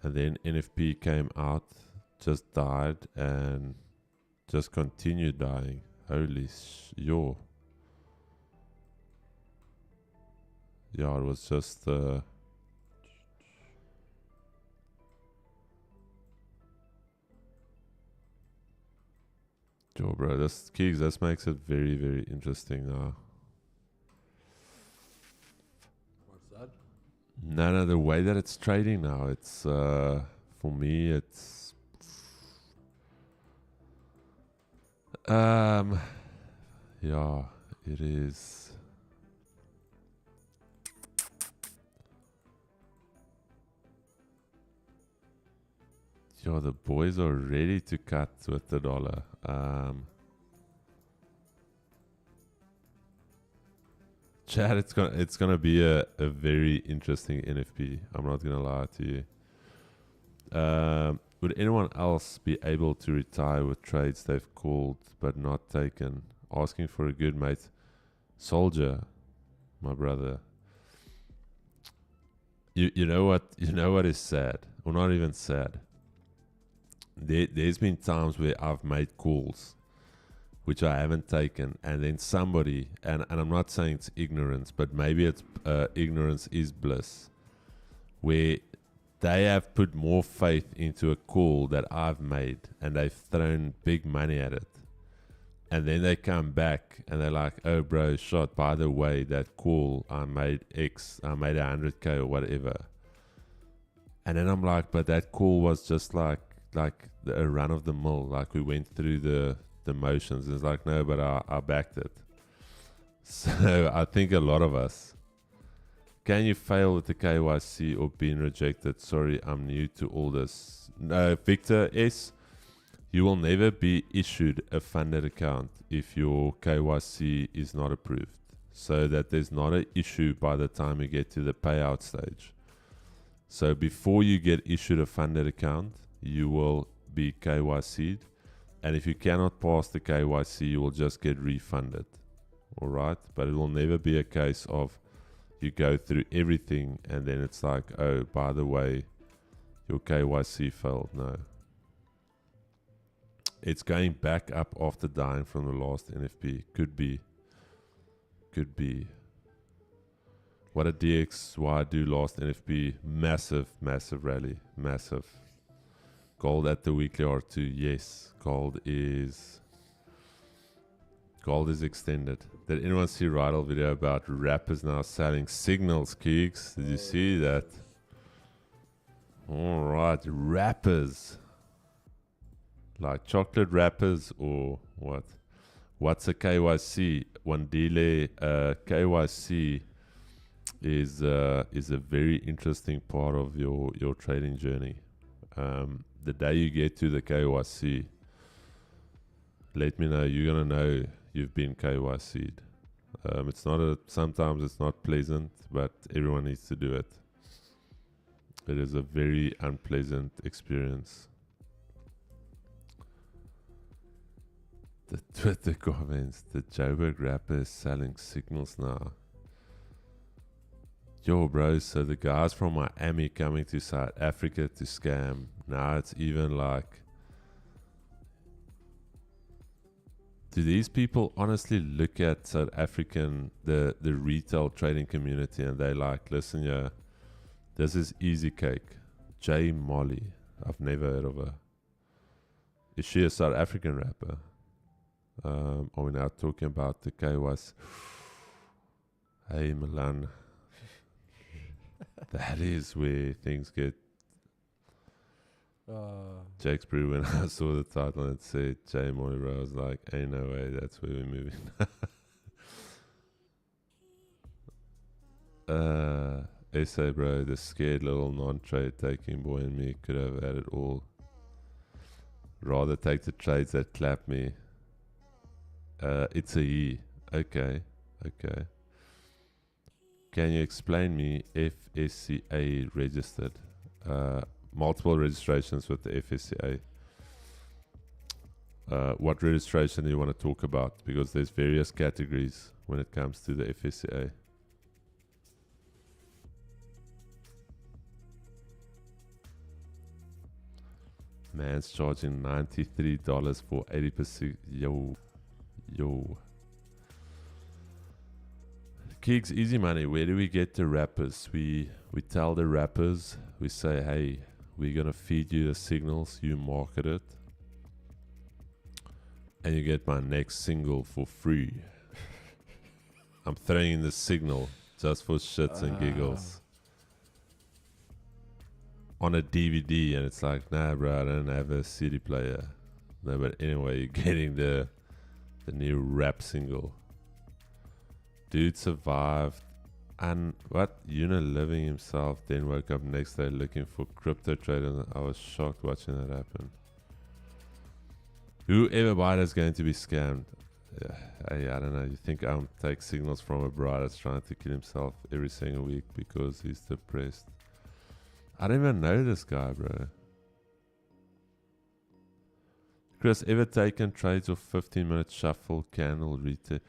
Speaker 2: and then NFP came out, just died, and just continued dying. Holy yo. Yeah, it was just yo, bro, this makes it very, very interesting now.
Speaker 3: What's that?
Speaker 2: No, the way that it's trading now, it's for me, it's yeah, it is. Yo, the boys are ready to cut with the dollar. Chad, it's gonna be a very interesting NFP. I'm not gonna lie to you. Would anyone else be able to retire with trades they've called but not taken? Asking for a good mate. Soldier, my brother. You know what is sad? Or not even sad. There's been times where I've made calls which I haven't taken, and then somebody, and I'm not saying it's ignorance, but maybe it's ignorance is bliss, where they have put more faith into a call that I've made, and they've thrown big money at it, and then they come back and they're like, oh bro, shot, by the way, that call I made X, I made 100k or whatever, and then I'm like, but that call was just like a run of the mill, like we went through the motions. It's like, no, but I backed it. So I think a lot of us, can you fail with the KYC or being rejected? Sorry, I'm new to all this. No, Victor S, you will never be issued a funded account if your KYC is not approved, so that there's not an issue by the time you get to the payout stage. So before you get issued a funded account, you will be KYC'd, and if you cannot pass the KYC, you will just get refunded. Alright? But it will never be a case of you go through everything and then it's like, oh, by the way, your KYC failed. No. It's going back up after dying from the last NFP. Could be. What did DXY do last NFP? Massive rally. Massive. Gold at the weekly R2. Yes, gold is extended. Did anyone see Rydal video about rappers now selling signals, Keeks? Did you see that? Alright, rappers. Like chocolate wrappers or what? What's a KYC? Wandile, KYC is a very interesting part of your trading journey. The day you get to the KYC, let me know. You're gonna know you've been KYC'd. Sometimes it's not pleasant, but everyone needs to do it. It is a very unpleasant experience. The Twitter comments, the Joburg rapper is selling signals now. Yo, bro, so the guys from Miami coming to South Africa to scam. Now it's even like, do these people honestly look at South African, the retail trading community, and they like, listen, yeah, this is easy cake. J Molly. I've never heard of her. Is she a South African rapper? Are we now talking about the KYC? Hey, Milan. That is where things get. Jake's Brew, when I saw the title and it said J Molly, bro, I was like, ain't no way, that's where we're moving. Essay, bro, the scared little non-trade taking boy in me could have had it all. Rather take the trades that clap me. It's a he. Okay. Can you explain me FSCA registered? Multiple registrations with the FSCA. what registration do you want to talk about? Because there's various categories when it comes to the FSCA. Man's charging $93 for 80%. Yo. Keeks, easy money. Where do we get the rappers? We tell the rappers, we say, hey, we're going to feed you the signals, you market it, and you get my next single for free. I'm throwing in the signal just for shits and giggles. On a DVD, and it's like, nah, bro, I don't have a CD player. No, but anyway, you're getting the new rap single. Dude survived and living himself, then woke up next day looking for crypto traders. I was shocked watching that happen. Whoever buy it is going to be scammed. Yeah, I don't know. You think I'll take signals from a bro that's trying to kill himself every single week because he's depressed? I don't even know this guy, bro. Chris, ever taken trades of 15-minute shuffle, candle, retail?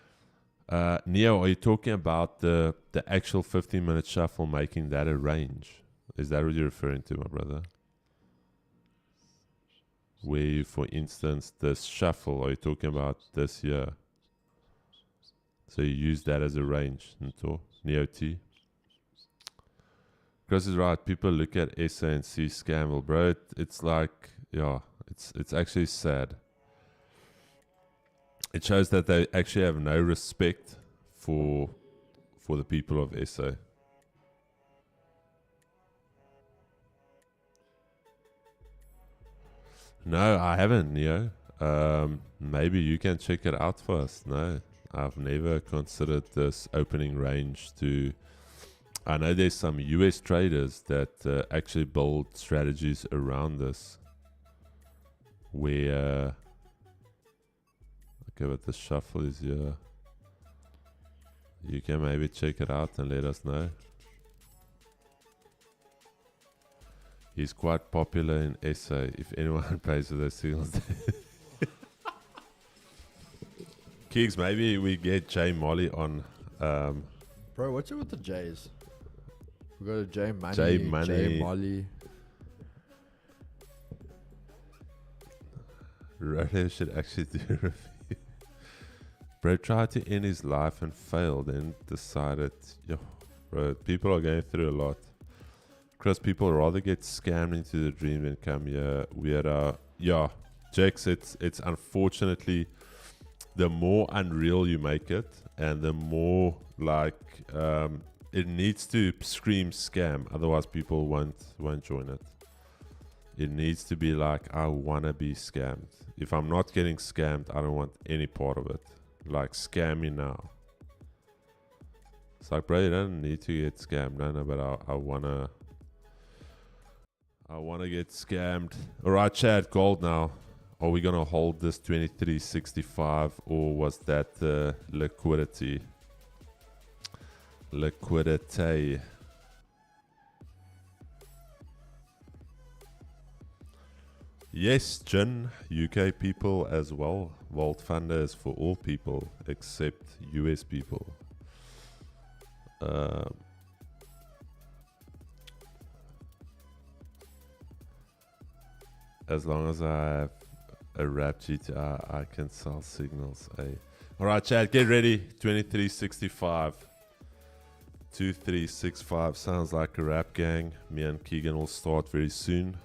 Speaker 2: Neo, are you talking about the actual 15-minute shuffle, making that a range? Is that what you're referring to, my brother? Where you, for instance, this shuffle, are you talking about this here? So you use that as a range, Neo T? Chris is right. People look at SA and see scam. Well, bro, it's like, yeah, it's actually sad. It shows that they actually have no respect for the people of SA. No, I haven't, Neo. Maybe you can check it out for us. No, I've never considered this opening range to... I know there's some US traders that actually build strategies around this. Where... okay, but the shuffle is here. You can maybe check it out and let us know. He's quite popular in SA. If anyone pays for those signals. Keeks, maybe we get J Molly on.
Speaker 3: Bro, what's it with the J's? We got a J Money,
Speaker 2: J Money.
Speaker 3: J Molly.
Speaker 2: Rodeo should actually do a review. Bro tried to end his life and failed and decided, yo, bro, people are going through a lot. Chris, people rather get scammed into the dream than come here. Yeah, Jax, it's unfortunately, the more unreal you make it, and the more like it needs to scream scam. Otherwise, people won't join it. It needs to be like, I wanna be scammed. If I'm not getting scammed, I don't want any part of it. Like, scam me now. It's like, bro, you don't need to get scammed. No, but I wanna get scammed. Alright, Chad, gold now. Are we gonna hold this 23.65, or was that liquidity? Liquidity. Yes, Jin, UK people as well. Vault Funder is for all people except US people. As long as I have a rap GTR, I can sell signals. Alright, Chad, get ready. 23.65. 2365 sounds like a rap gang. Me and Keegan will start very soon.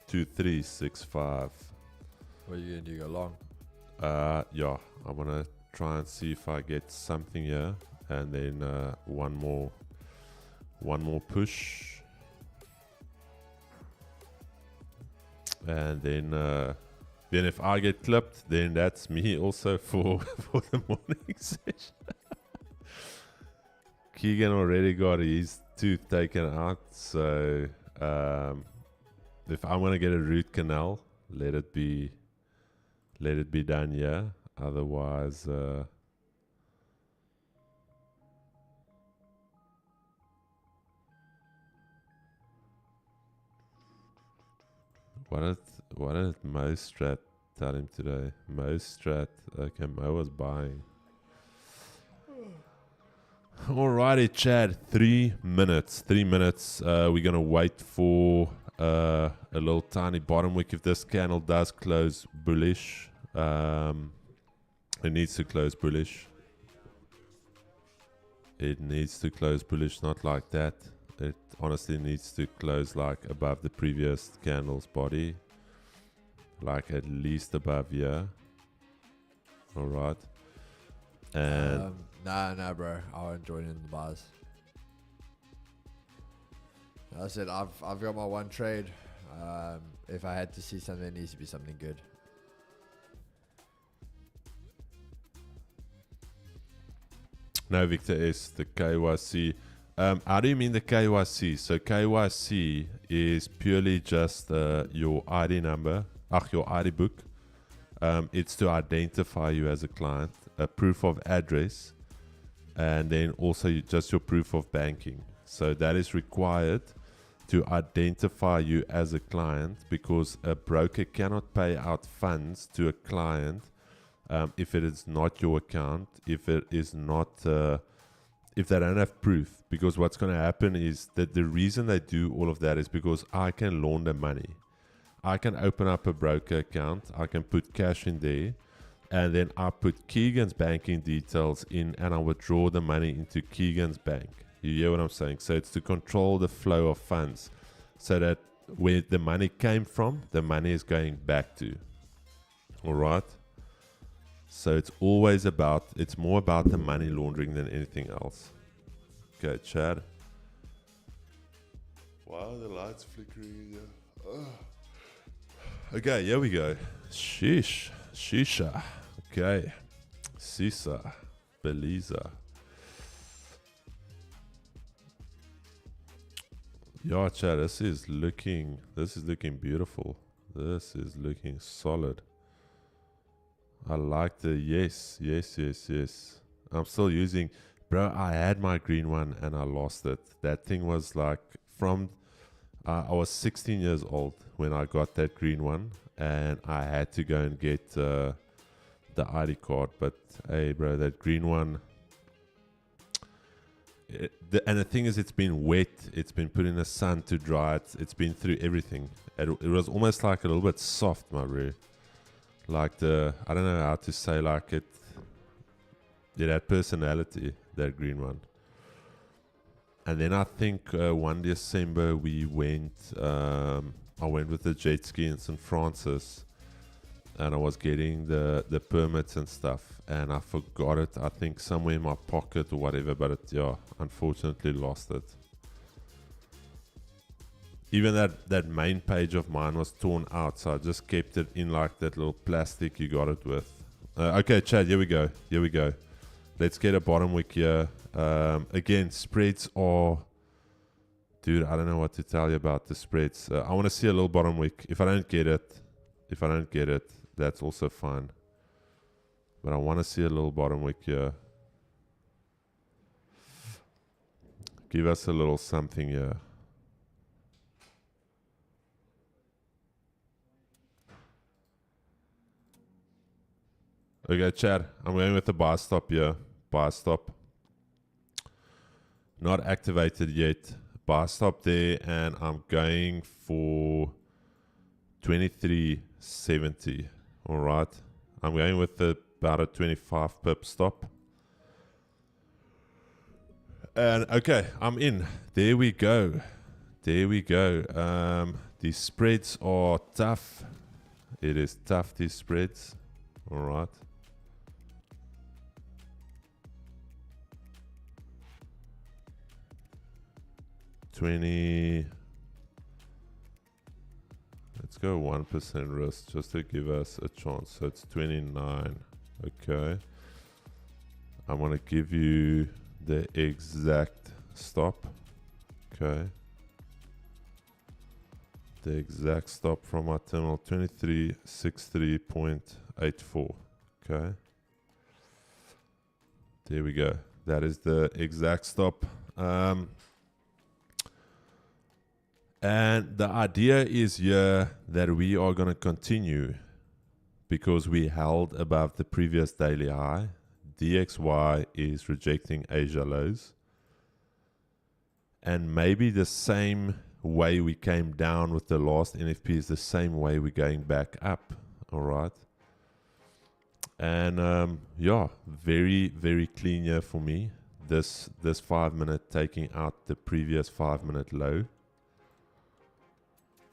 Speaker 2: 2365.
Speaker 3: What are you gonna do? Go long?
Speaker 2: Yeah, I'm gonna try and see if I get something here, and then one more push, and then if I get clipped, then that's me also for the morning session. Keegan already got his tooth taken out, so if I'm gonna get a root canal, let it be done here. Otherwise, what did most strat tell him today. Mo strat. Okay, Mo was buying. Alrighty, Chad. 3 minutes. 3 minutes. We're gonna wait for a little tiny bottom wick. If this candle does close bullish, it needs to close bullish. It needs to close bullish, not like that. It honestly needs to close like above the previous candle's body, like at least above here. Alright. And
Speaker 3: Nah, bro. I won't join in the bars. I said I've got my one trade. If I had to see something, it needs to be something good.
Speaker 2: no, Victor S, the KYC. How do you mean the KYC? So KYC is purely just your ID number, your ID book. It's to identify you as a client, a proof of address, and then also just your proof of banking. So that is required to identify you as a client, because a broker cannot pay out funds to a client if it is not your account, if it is not, if they don't have proof. Because what's going to happen is that the reason they do all of that is because I can launder money. I can open up a broker account, I can put cash in there, and then I put Keegan's banking details in, and I withdraw the money into Keegan's bank. You hear what I'm saying? So it's to control the flow of funds, so that where the money came from, the money is going back to. All right? So it's always about, it's more about the money laundering than anything else. Okay, Chad. Wow, the lights flickering in here. Oh. Okay, here we go. Shisha. Okay. Sisa. Beliza. Yeah, Chad, this is looking beautiful. This is looking solid. I like the yes. I'm still using, bro, I had my green one and I lost it. That thing was like from, I was 16 years old when I got that green one, and I had to go and get the ID card. But hey, bro, that green one, and the thing is, it's been wet, it's been put in the sun to dry it, it's been through everything. It was almost like a little bit soft, my bro. Like I don't know how to say, like it had personality, that green one. And then I think one December we went, I went with the jet ski in St. Francis, and I was getting the permits and stuff, and I forgot it, I think somewhere in my pocket or whatever, but unfortunately lost it. Even that main page of mine was torn out, so I just kept it in like that little plastic you got it with. Okay, Chad, here we go. Let's get a bottom wick here. Again, spreads are... Dude, I don't know what to tell you about the spreads. I want to see a little bottom wick. If I don't get it, that's also fine. But I want to see a little bottom wick here. Give us a little something here. Okay, Chad, I'm going with the buy stop here. Buy stop. Not activated yet. Buy stop there, and I'm going for 23.70. All right. I'm going with about a 25 pip stop. And okay, I'm in. There we go. These spreads are tough. It is tough, these spreads. All right. Let's go 1% risk just to give us a chance. So it's 29. Okay. I'm going to give you the exact stop. Okay. The exact stop from my terminal, 2363.84. Okay. There we go. That is the exact stop. And the idea is here that we are going to continue, because we held above the previous daily high. DXY is rejecting Asia lows. And maybe the same way we came down with the last NFP is the same way we're going back up. All right. And yeah, very, very clean here for me. This 5 minute taking out the previous 5 minute low.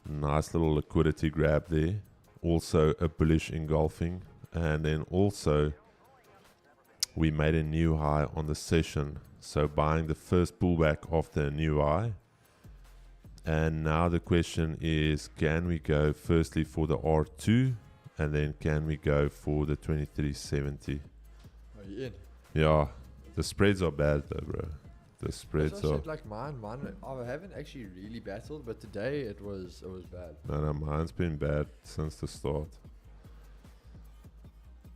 Speaker 2: Nice little liquidity grab there. Also a bullish engulfing. And then also we made a new high on the session. So buying the first pullback after a new high. And now the question is, can we go firstly for the R2? And then can we go for the 2370?
Speaker 3: Are you in?
Speaker 2: Yeah, the spreads are bad though, bro. The spreads are...
Speaker 3: Like mine, I haven't actually really battled, but today it was bad.
Speaker 2: No, mine's been bad since the start.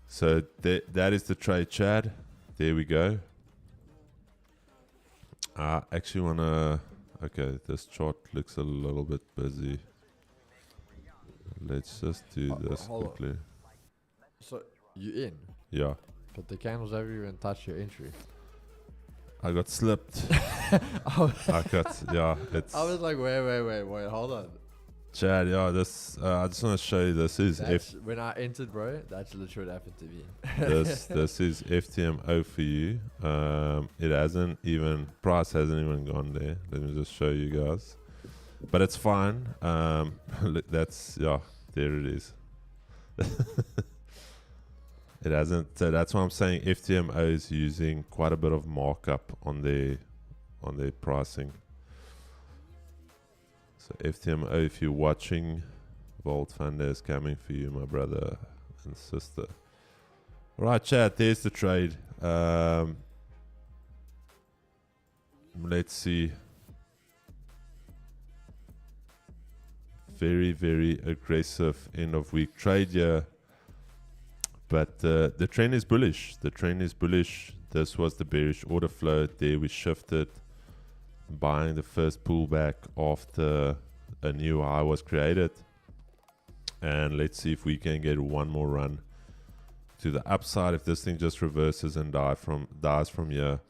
Speaker 2: So that is the trade, Chad. There we go. I actually want to... Okay, this chart looks a little bit busy. Let's just do this
Speaker 3: hold on.
Speaker 2: quickly.
Speaker 3: So, you in?
Speaker 2: Yeah,
Speaker 3: But the candles haven't even touched your entry.
Speaker 2: I got slipped. I got, yeah, it's...
Speaker 3: I was like, wait, hold on.
Speaker 2: Chad, yeah, this... I just want to show you, this is...
Speaker 3: When I entered, bro, that's literally what happened to me.
Speaker 2: this is FTMO for you. It hasn't even... Price hasn't even gone there. Let me just show you guys. But it's fine. That's... Yeah, there it is. It hasn't... So that's why I'm saying FTMO is using quite a bit of markup on their pricing. So FTMO, if you're watching, Vault Funder is coming for you, my brother and sister. All right, chat, there's the trade. Let's see. Very, very aggressive end of week trade here. But the trend is bullish. The trend is bullish. This was the bearish order flow. There we shifted. Buying the first pullback after a new high was created. And let's see if we can get one more run to the upside. If this thing just reverses and dies from here,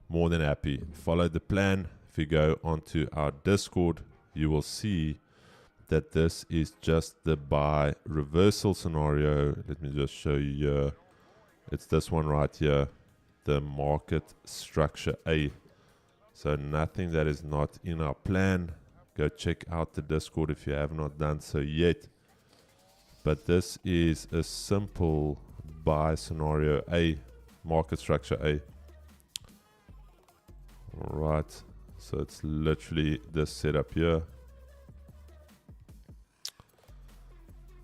Speaker 2: more than happy. Follow the plan. If you go onto our Discord, you will see that this is just the buy reversal scenario. Let me just show you here. It's this one right here, the market structure A. So nothing that is not in our plan. Go check out the Discord if you have not done so yet. But this is a simple buy scenario A, market structure A. Alright, so it's literally this setup here.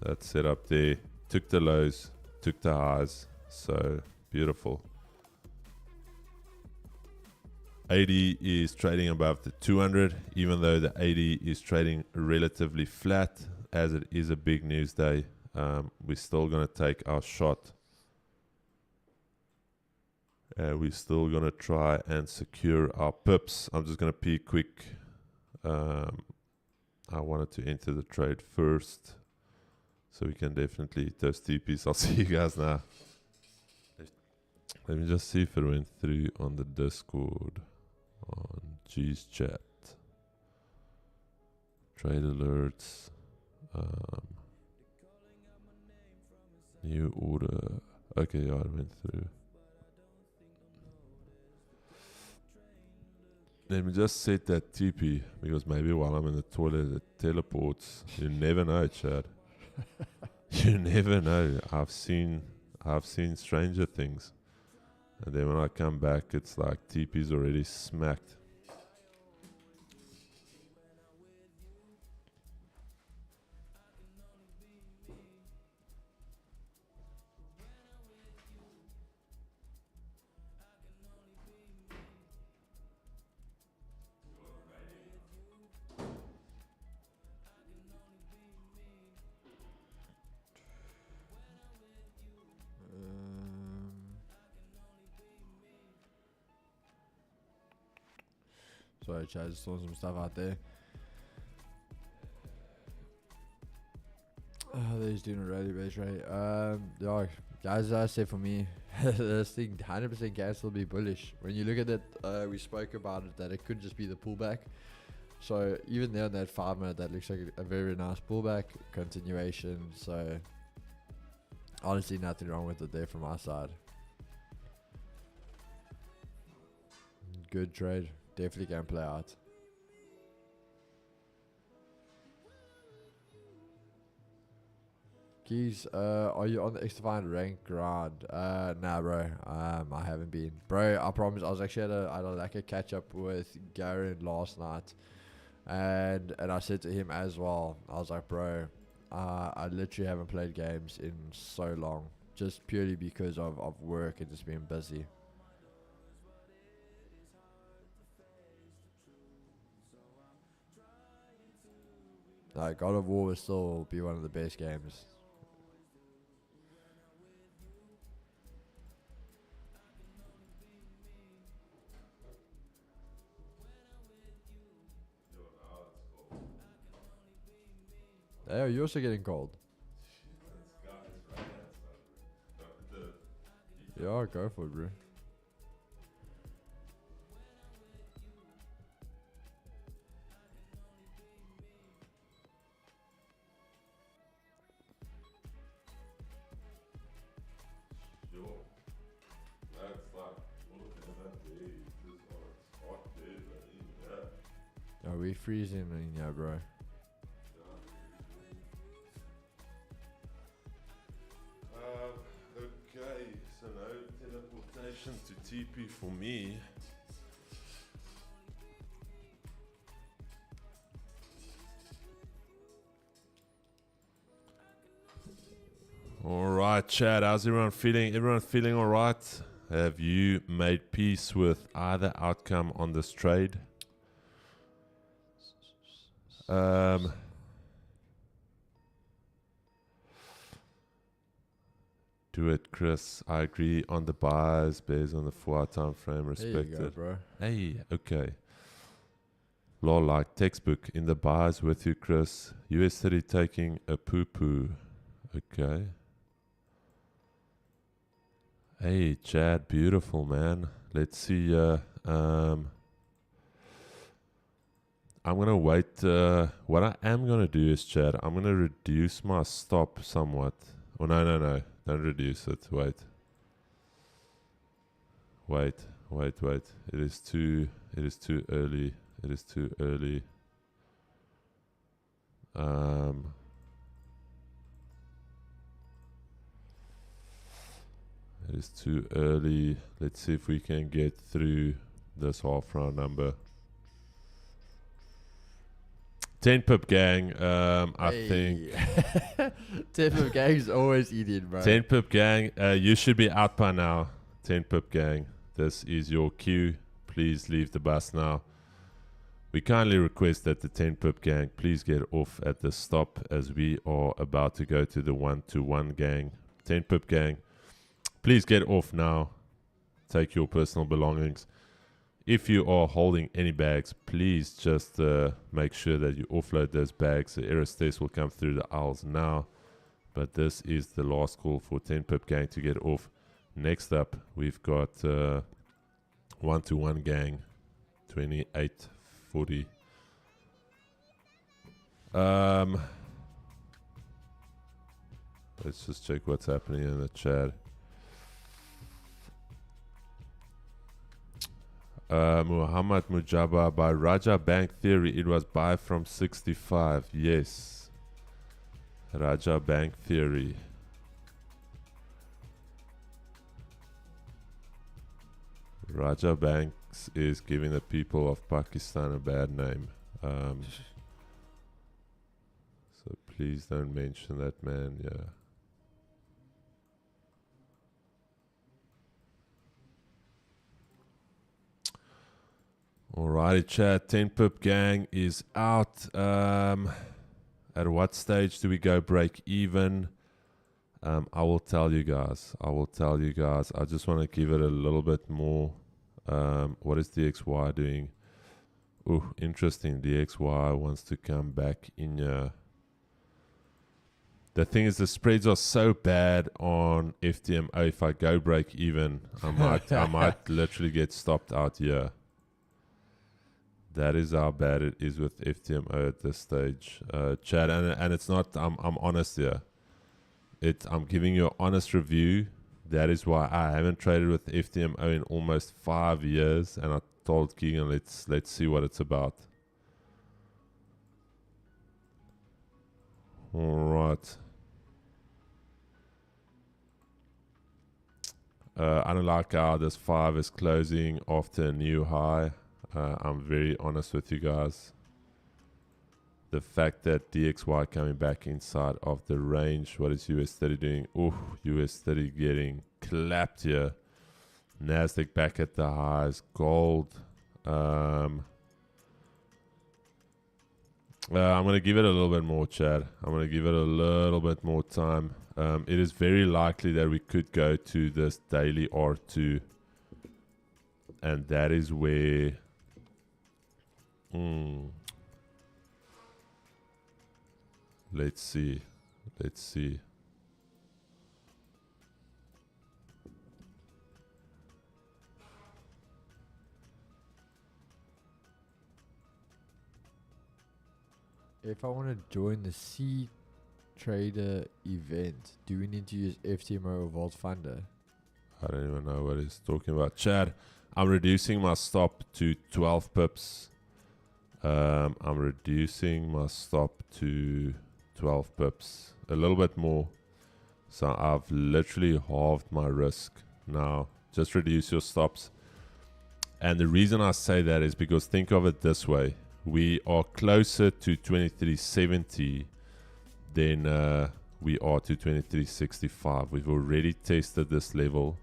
Speaker 2: That setup there. Took the lows, took the highs. So beautiful. 80 is trading above the 200, even though the 80 is trading relatively flat, as it is a big news day. We're still going to take our shot. We're still going to try and secure our pips. I'm just going to peek quick. I wanted to enter the trade first, so we can definitely hit those TPs. I'll see you guys now. Let me just see if it went through on the Discord. On G's chat, trade alerts, new order. Okay, yeah, it went through. Let me just set that TP, because maybe while I'm in the toilet it teleports. You never know, Chad. You never know. I've seen stranger things. And then when I come back, it's like TP's already smacked.
Speaker 3: Sorry, Chad, I just saw some stuff out there. There's
Speaker 5: just doing a rally base, right? Yeah, guys, as I say for me, this thing 100% can still be bullish. When you look at it, we spoke about it that it could just be the pullback. So even there on that 5 minute, that looks like a very nice pullback continuation. So honestly, nothing wrong with it there from my side. Good trade, definitely can play out. Keys, are you on the X-Defined rank grind? Nah, bro. I haven't been. Bro, I promise. I was actually at a catch up with Garen last night, and I said to him as well. I was like, bro, I literally haven't played games in so long, just purely because of work and just being busy. Like God of War will still be one of the best games. Hey, you're also getting cold. Yeah, go for it, bro. Are we freezing in here, bro?
Speaker 2: Okay, so no teleportation to TP for me. All right, Chad, how's everyone feeling? Everyone feeling all right? Have you made peace with either outcome on this trade? Do it, Chris. I agree on the buys based on the 4-hour time frame. Respected.
Speaker 5: There you go, bro.
Speaker 2: Hey, okay. Law like textbook in the buys with you, Chris. US30 taking a poo-poo. Okay. Hey, Chad, beautiful, man. Let's see. I'm going to wait. What I am going to do is, Chad, I'm going to reduce my stop somewhat. Oh, no. Don't reduce it. Wait. It is too early. It is too early. It is too early. Let's see if we can get through this half round number. 10 pip gang, I think.
Speaker 5: 10 pip gang is always eating, bro.
Speaker 2: 10 pip gang, you should be out by now. 10 pip gang, this is your cue. Please leave the bus now. We kindly request that the 10 pip gang please get off at the stop as we are about to go to the 1-to-1 gang. 10 pip gang, please get off now. Take your personal belongings. If you are holding any bags, please just make sure that you offload those bags. The aerostess will come through the aisles now. But this is the last call for 10 pip gang to get off. Next up, we've got 1-to-1 gang, 28.40. Let's just check what's happening in the chat. Muhammad Mujaba, by Raja Bank Theory, it was buy from 65. Yes. Raja Bank Theory. Raja Banks is giving the people of Pakistan a bad name. So please don't mention that man, yeah. Alrighty, chat. 10 pip gang is out. At what stage do we go break even? I will tell you guys. I just want to give it a little bit more. What is DXY doing? Oh, interesting. DXY wants to come back in. The thing is, the spreads are so bad on FTMO. If I go break even, I might literally get stopped out here. That is how bad it is with FTMO at this stage, Chad. And it's not. I'm honest here. I'm giving you an honest review. That is why I haven't traded with FTMO in almost 5 years, and I told Keegan, let's see what it's about. All right. I don't like how this 5 is closing after a new high. I'm very honest with you guys. The fact that DXY coming back inside of the range. What is US30 doing? Ooh, US30 getting clapped here. Nasdaq back at the highs. Gold. I'm going to give it a little bit more, Chad. I'm going to give it a little bit more time. It is very likely that we could go to this daily R2. And that is where... Let's see.
Speaker 5: If I want to join the C Trader event, do we need to use FTMO or Vault Funder?
Speaker 2: I don't even know what he's talking about. Chad, I'm reducing my stop to 12 pips. I'm reducing my stop to 12 pips. A little bit more. So I've literally halved my risk now. Just reduce your stops. And the reason I say that is because think of it this way. We are closer to 2370 than we are to 2365. We've already tested this level.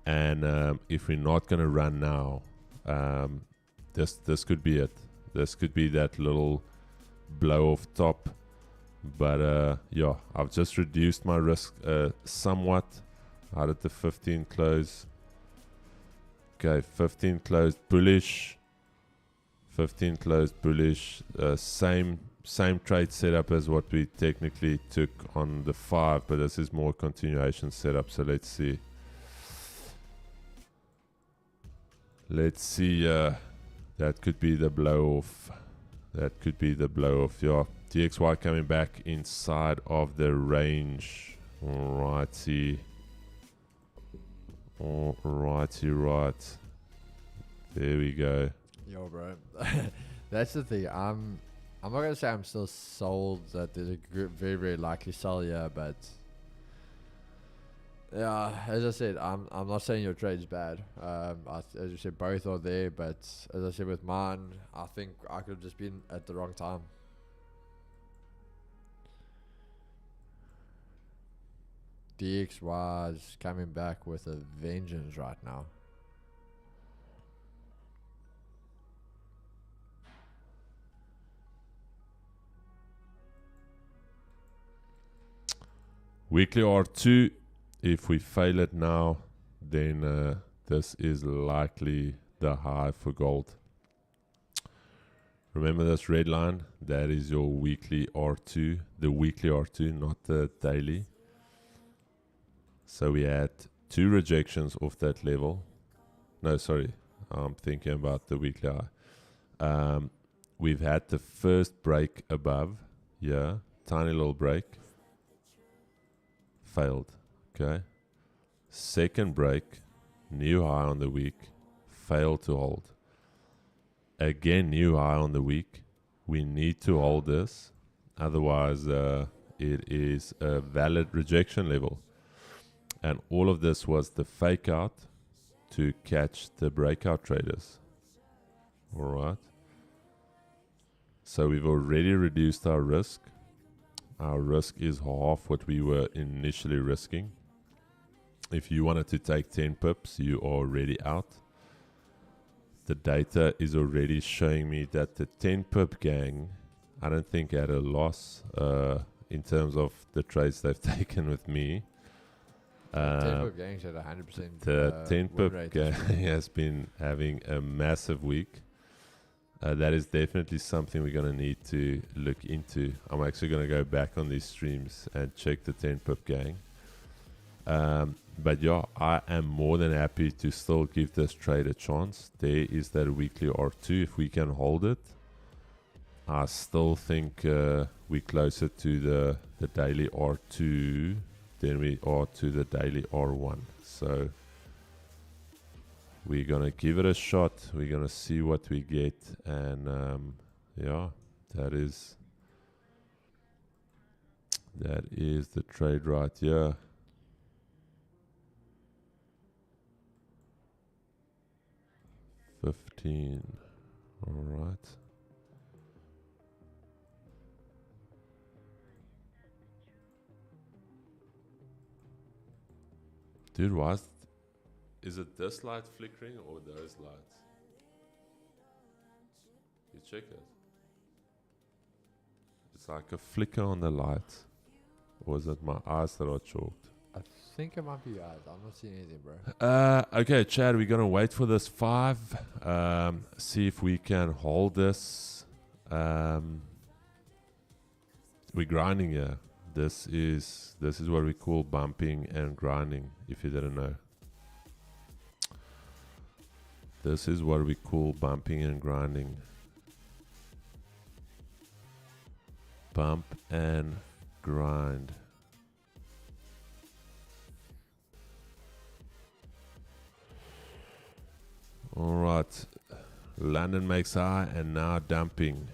Speaker 2: And if we're not going to run now, this could be it. This could be that little blow off top. But yeah, I've just reduced my risk somewhat. How did the 15 close? Okay, 15 closed bullish. 15 closed bullish. Same trade setup as what we technically took on the 5, but this is more continuation setup. So let's see. Let's see. That could be the blow off. That could be the blow off. Yeah. DXY coming back inside of the range. Alrighty. Right. There we go.
Speaker 5: Yo, bro. That's the thing. I'm not gonna say I'm still sold that there's a very, very likely sell here, but yeah, as I said, I'm not saying your trade's bad. As you said, both are there, but as I said with mine, I think I could have just been at the wrong time. DXY is coming back with a vengeance right now.
Speaker 2: Weekly R2, if we fail it now, then this is likely the high for gold. Remember this red line? That is your weekly R2, the weekly R2, not the daily. So we had 2 rejections off that level. No, sorry, I'm thinking about the weekly high. We've had the first break above, yeah, tiny little break. Failed. Okay. Second break, new high on the week, failed to hold. Again, new high on the week. We need to hold this, otherwise it is a valid rejection level. And all of this was the fake out to catch the breakout traders. All right. So we've already reduced our risk. Our risk is half what we were initially risking. If you wanted to take 10 pips, you are already out. The data is already showing me that the 10 pip gang, I don't think had a loss in terms of the trades they've taken with me.
Speaker 5: 10 pip gang's at 100%.
Speaker 2: The 10 pip gang has been having a massive week. that is definitely something we're going to need to look into. I'm actually going to go back on these streams and check the 10 pip gang. But yeah, I am more than happy to still give this trade a chance. There is that weekly R2. If we can hold it, I still think we're closer to the daily R2 than we are to the daily R1. So we're going to give it a shot. We're going to see what we get. And yeah, that is the trade right here. All right. Dude, is it this light flickering or those lights? You check it. It's like a flicker on the light. Or is it my eyes that are chalked?
Speaker 5: I think it might be your eyes. I'm not seeing anything, bro.
Speaker 2: Okay, Chad, we're going to wait for this 5. See if we can hold this. We're grinding here. This is what we call bumping and grinding, if you didn't know. This is what we call bumping and grinding. Bump and grind. All right, London makes high and now dumping.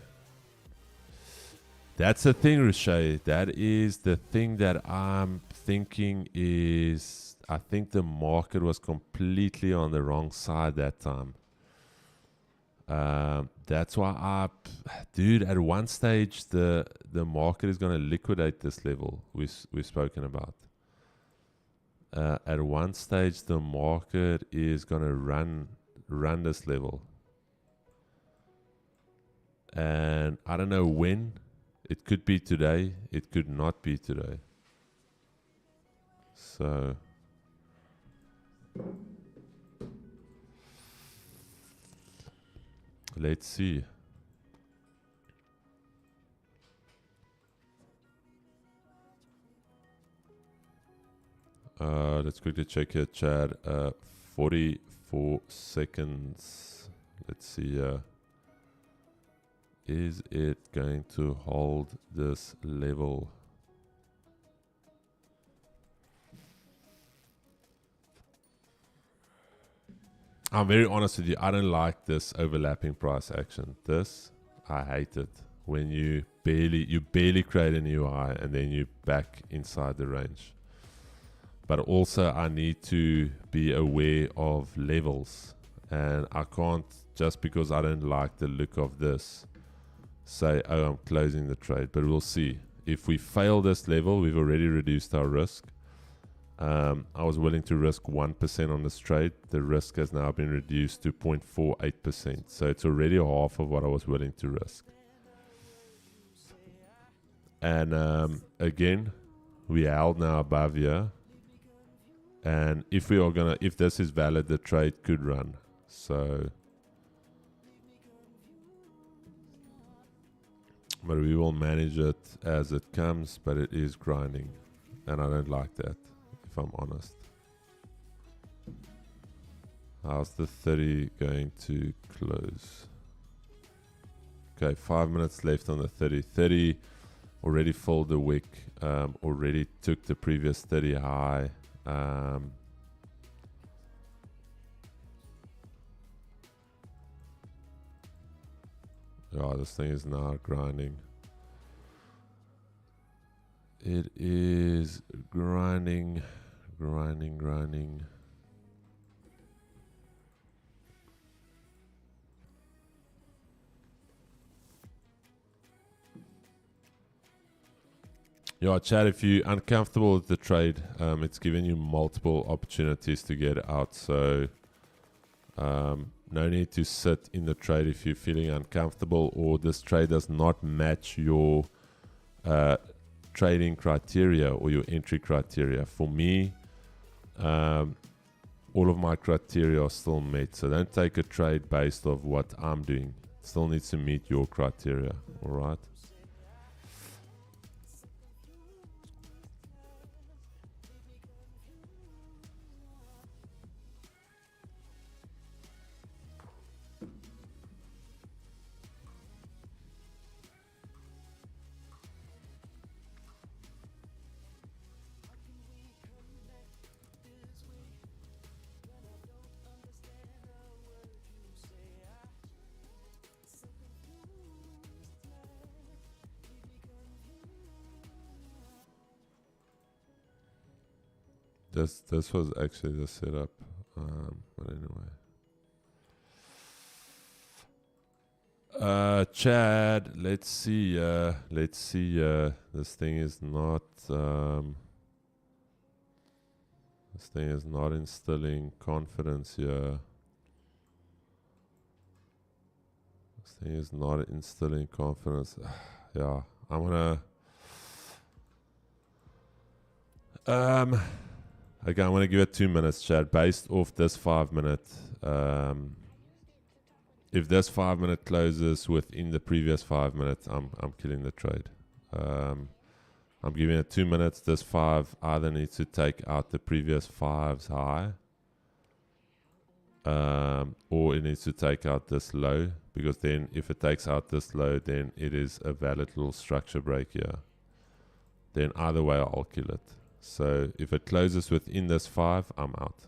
Speaker 2: That's the thing, Riche. That is the thing that I'm thinking is, I think the market was completely on the wrong side that time. That's why dude, at one stage, the market is going to liquidate this level we've spoken about. At one stage, the market is going to run this level. And I don't know when. It could be today. It could not be today. So let's see. Let's quickly check here, Chad. 44 seconds. Let's see. Is it going to hold this level? I'm very honest with you. I don't like this overlapping price action. This, I hate it. When you barely create a new high and then you back inside the range. But also I need to be aware of levels. And I can't, just because I don't like the look of this, say, oh, I'm closing the trade. But we'll see. If we fail this level, we've already reduced our risk. I was willing to risk 1% on this trade. The risk has now been reduced to 0.48%. So it's already half of what I was willing to risk. And again, we held now above here. And if this is valid, the trade could run. So, but we will manage it as it comes, but it is grinding. And I don't like that, if I'm honest. How's the 30 going to close? Okay, 5 minutes left on the 30. 30 already filled the wick, already took the previous 30 high. Yeah, this thing is now grinding. It is grinding. Yeah, Chad, if you're uncomfortable with the trade, it's giving you multiple opportunities to get out. So no need to sit in the trade if you're feeling uncomfortable or this trade does not match your trading criteria or your entry criteria. For me, all of my criteria are still met. So don't take a trade based off what I'm doing. Still needs to meet your criteria. All right. This was actually the setup, but anyway. Chad, let's see. This thing is not. This thing is not instilling confidence here. This thing is not instilling confidence. Yeah, I'm gonna. Okay, I'm gonna give it 2 minutes, Chad, based off this 5 minute. If this 5 minute closes within the previous 5 minutes, I'm killing the trade. I'm giving it 2 minutes. This 5 either needs to take out the previous 5's high, or it needs to take out this low, because then if it takes out this low, then it is a valid little structure break here. Then either way, I'll kill it. So if it closes within this 5, I'm out.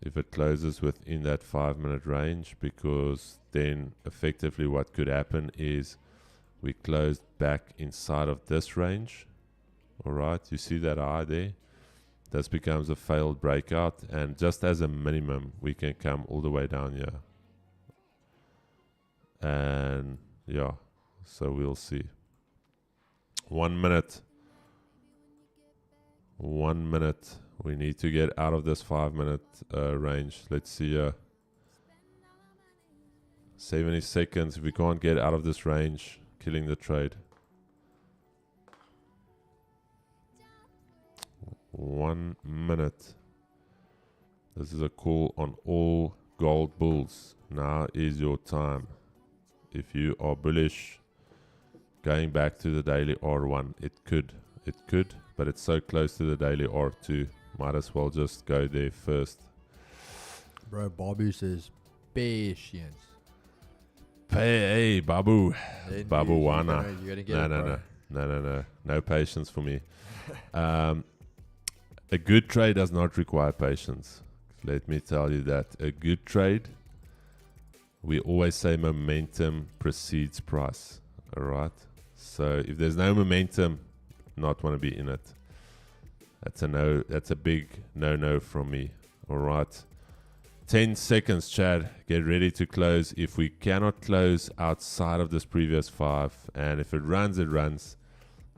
Speaker 2: If it closes within that 5 minute range, because then effectively what could happen is we closed back inside of this range. All right, you see that high there? This becomes a failed breakout, and just as a minimum, we can come all the way down here. And yeah, so we'll see. 1 minute. 1 minute. We need to get out of this 5 minute range. Let's see. 70 seconds. If we can't get out of this range, killing the trade. 1 minute. This is a call on all gold bulls. Now is your time. If you are bullish, going back to the daily R1, it could, but it's so close to the daily R2. Might as well just go there first.
Speaker 5: Bro, Babu says patience.
Speaker 2: Hey, Babu.
Speaker 5: Then
Speaker 2: Babu
Speaker 5: you're
Speaker 2: Wana.
Speaker 5: gonna get it, bro.
Speaker 2: No. No patience for me. A good trade does not require patience. Let me tell you that. A good trade, we always say momentum precedes price. All right? So if there's no momentum, not want to be in it. That's a no. That's a big no from me. All right. 10 seconds, Chad. Get ready to close. If we cannot close outside of this previous 5, and if it runs, it runs.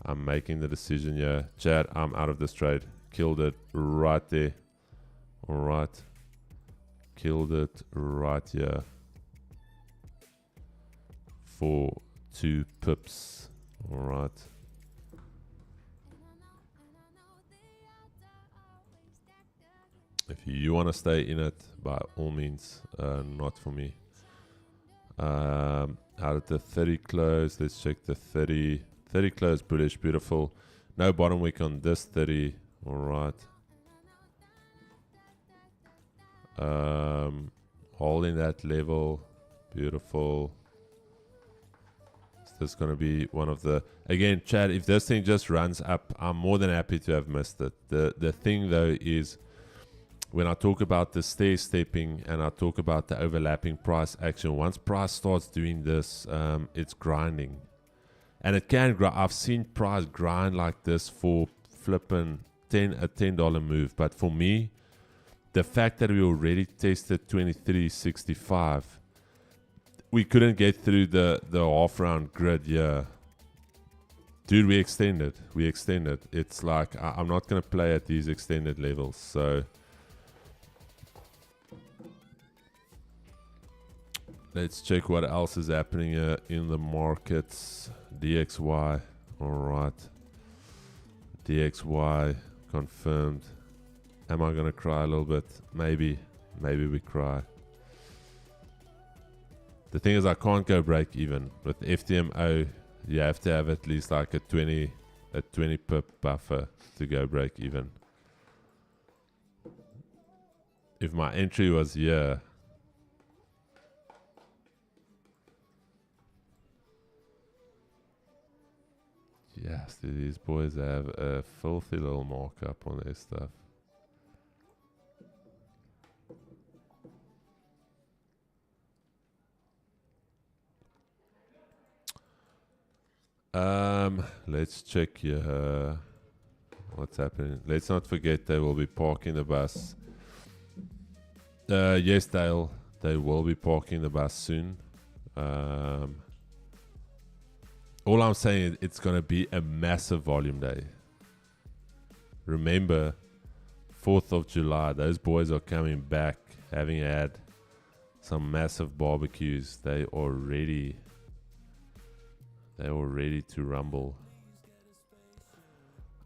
Speaker 2: I'm making the decision here. Chad, I'm out of this trade. Killed it right there. All right. Killed it right here. For 2 pips. All right. If you want to stay in it, by all means, not for me. Out of the 30 close, let's check the 30. 30 close, bullish, beautiful. No bottom wick on this 30. All right. Holding that level, beautiful. Is this going to be one of the... Again, Chad, if this thing just runs up, I'm more than happy to have missed it. The thing, though, is... When I talk about the stair stepping and I talk about the overlapping price action, once price starts doing this, it's grinding. And it can grind. I've seen price grind like this for flipping a $10 move. But for me, the fact that we already tested 23.65, we couldn't get through the half round grid here. Dude, we extended. It's like, I'm not going to play at these extended levels. So... Let's check what else is happening here in the markets. DXY, all right. DXY confirmed. Am I gonna cry a little bit? Maybe we cry. the thing is I can't go break even with FTMO. You have to have at least like a 20 pip buffer to go break even. If my entry was here, yes, dude, these boys have a filthy little markup on their stuff. Let's check here. What's happening? Let's not forget they will be parking the bus. Yes, they will be parking the bus soon. All I'm saying is it's going to be a massive volume day. Remember, 4th of July, those boys are coming back, having had some massive barbecues. They are ready to rumble.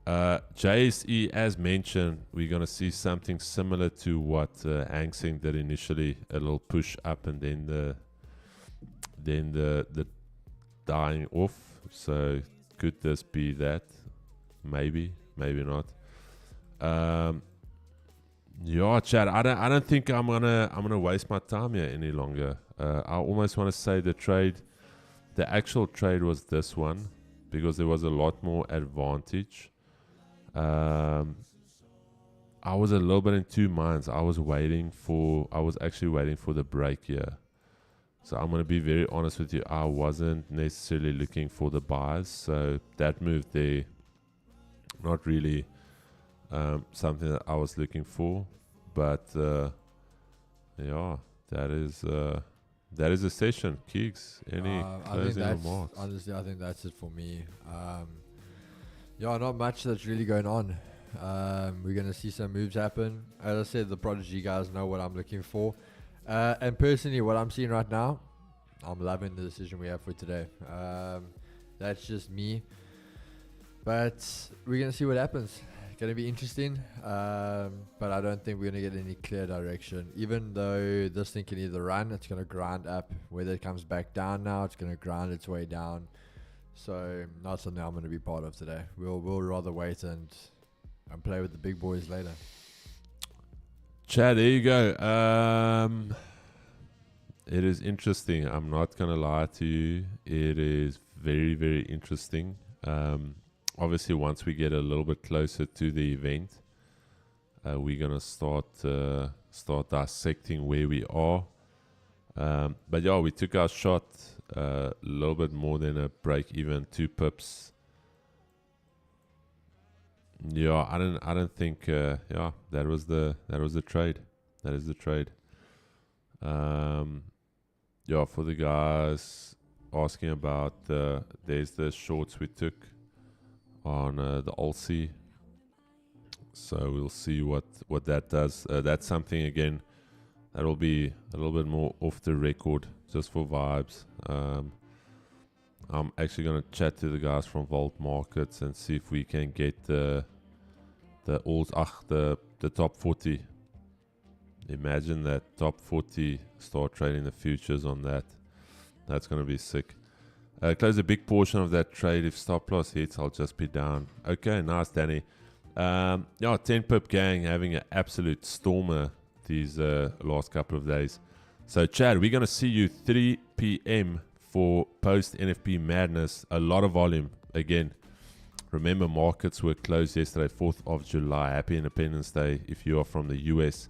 Speaker 2: JSE, as mentioned, we're going to see something similar to what Hang Seng did initially, a little push up and then the dying off. So could this be that? Maybe not. Yeah, Chad, I don't think I'm gonna waste my time here any longer. I almost want to say the actual trade was this one, because there was a lot more advantage. I was a little bit in two minds. I was actually waiting for the break here. So I'm going to be very honest with you. I wasn't necessarily looking for the buys. So that move there, not really something that I was looking for. But yeah, that is a session. Keeks, any closing remarks?
Speaker 5: Honestly, I think that's it for me. Yeah, not much that's really going on. We're going to see some moves happen. As I said, the Prodigy guys know what I'm looking for. And personally, what I'm seeing right now, I'm loving the decision we have for today. That's just me. But we're going to see what happens. It's going to be interesting. But I don't think we're going to get any clear direction. Even though this thing can either run, it's going to grind up. Whether it comes back down now, it's going to grind its way down. So not something I'm going to be part of today. We'll rather wait and play with the big boys later.
Speaker 2: Chad, there you go. It is interesting. I'm not going to lie to you. It is very, very interesting. Obviously, once we get a little bit closer to the event, we're going to start dissecting where we are. But yeah, we took our shot a little bit more than a break even, 2 pips. Yeah, I don't think. Yeah, that was the trade. That is the trade. Yeah, for the guys asking about there's the shorts we took on the Aussie. So we'll see what that does. That's something again that will be a little bit more off the record, just for vibes. I'm actually going to chat to the guys from Vault Markets and see if we can get the top 40. Imagine that top 40 start trading the futures on that. That's going to be sick. Close a big portion of that trade. If stop loss hits, I'll just be down. Okay, nice, Danny. Yeah, 10 pip gang having an absolute stormer these last couple of days. So, Chad, we're going to see you 3 p.m. for post NFP madness. A lot of volume again. Remember, markets were closed yesterday, 4th of July. Happy Independence Day if you are from the US.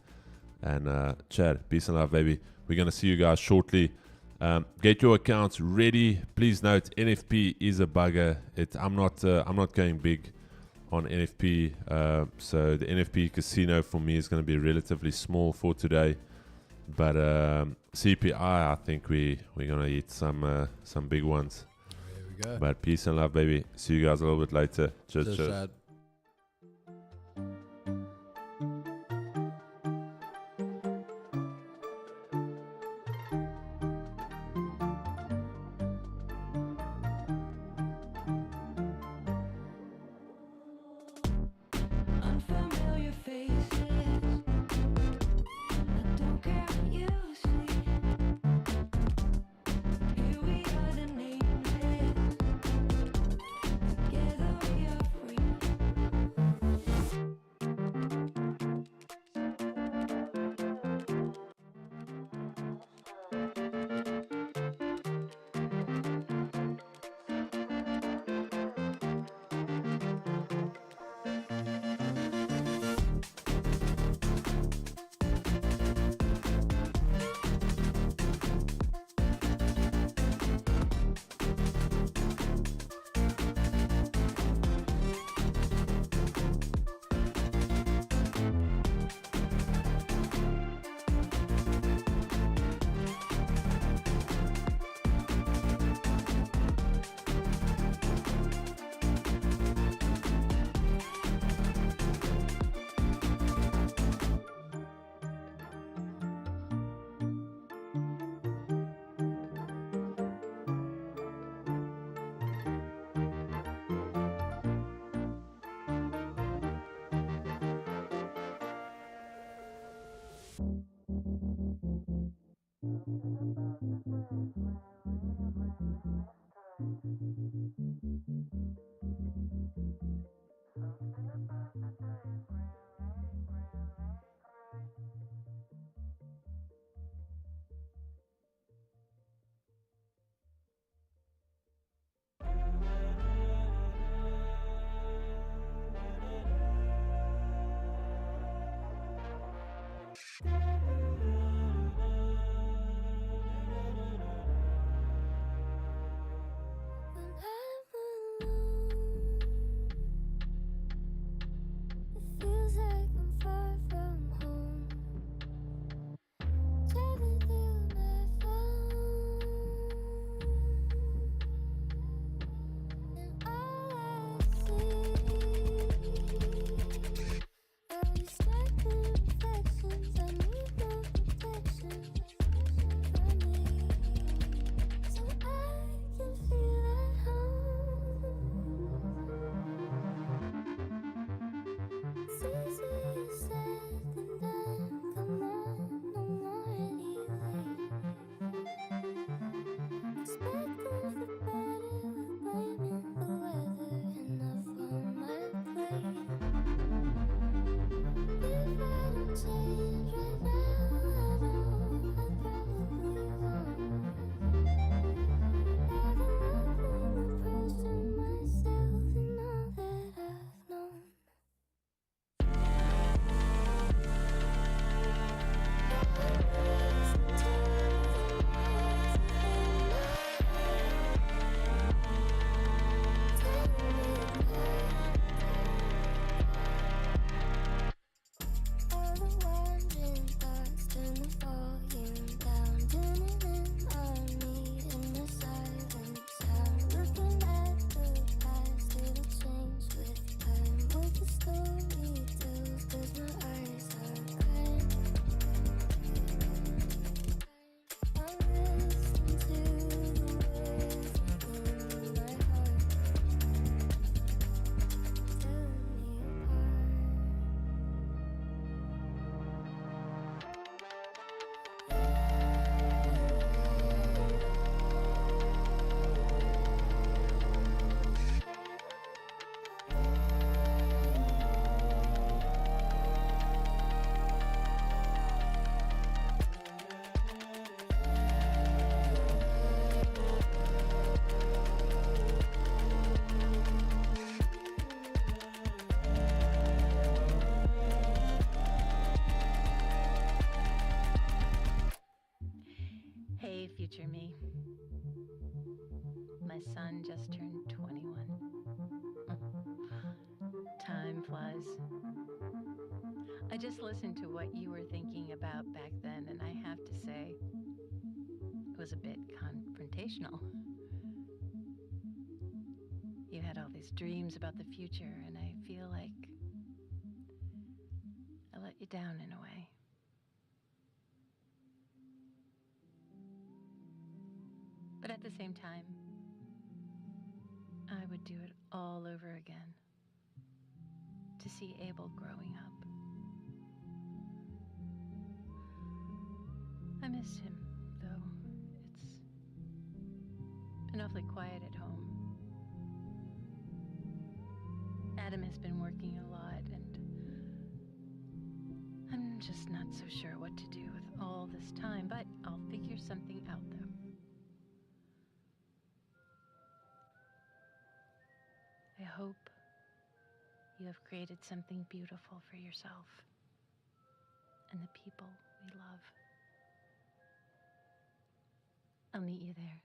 Speaker 2: And Chad, peace and love, baby. We're going to see you guys shortly. Get your accounts ready. Please note, NFP is a bugger. I'm not going big on NFP. So the NFP casino for me is going to be relatively small for today. But CPI, I think we're going to hit some big ones.
Speaker 5: There we go.
Speaker 2: But peace and love, baby. See you guys a little bit later. Cheers, cheers.
Speaker 5: Chad.
Speaker 1: Unfamiliar faces. I don't care what you see. When I'm alone, it feels like I'm far from home. Driving through my phone, and all I see are these stagnant reflections. I need no protection from me, so I can feel at home. It's easier said than done. Come on, no more anyway. Expecting for better, we're blaming the weather. Enough on my plate. If I don't change right now, I know I probably won't. Rather love than approaching myself and all that I've known. All the wandering thoughts turn the volume down, tuning in on me in the silent sound. Looking at the past, it'll change with time. What the story tells, 'cause my eyes are kind. I'm listening to the words in my heart, telling me
Speaker 6: Hey, future me. My son just turned 21. Time flies. I just listened to what you were thinking about back then, and I have to say, it was a bit confrontational. You had all these dreams about the future, and I feel like I let you down in a way. But at the same time, I would do it all over again to see Abel growing up. I miss him, though. It's been awfully quiet at home. Adam has been working a lot, and I'm just not so sure what to do with all this time, but I'll figure something out, though. I hope you have created something beautiful for yourself and the people we love. I'll meet you there.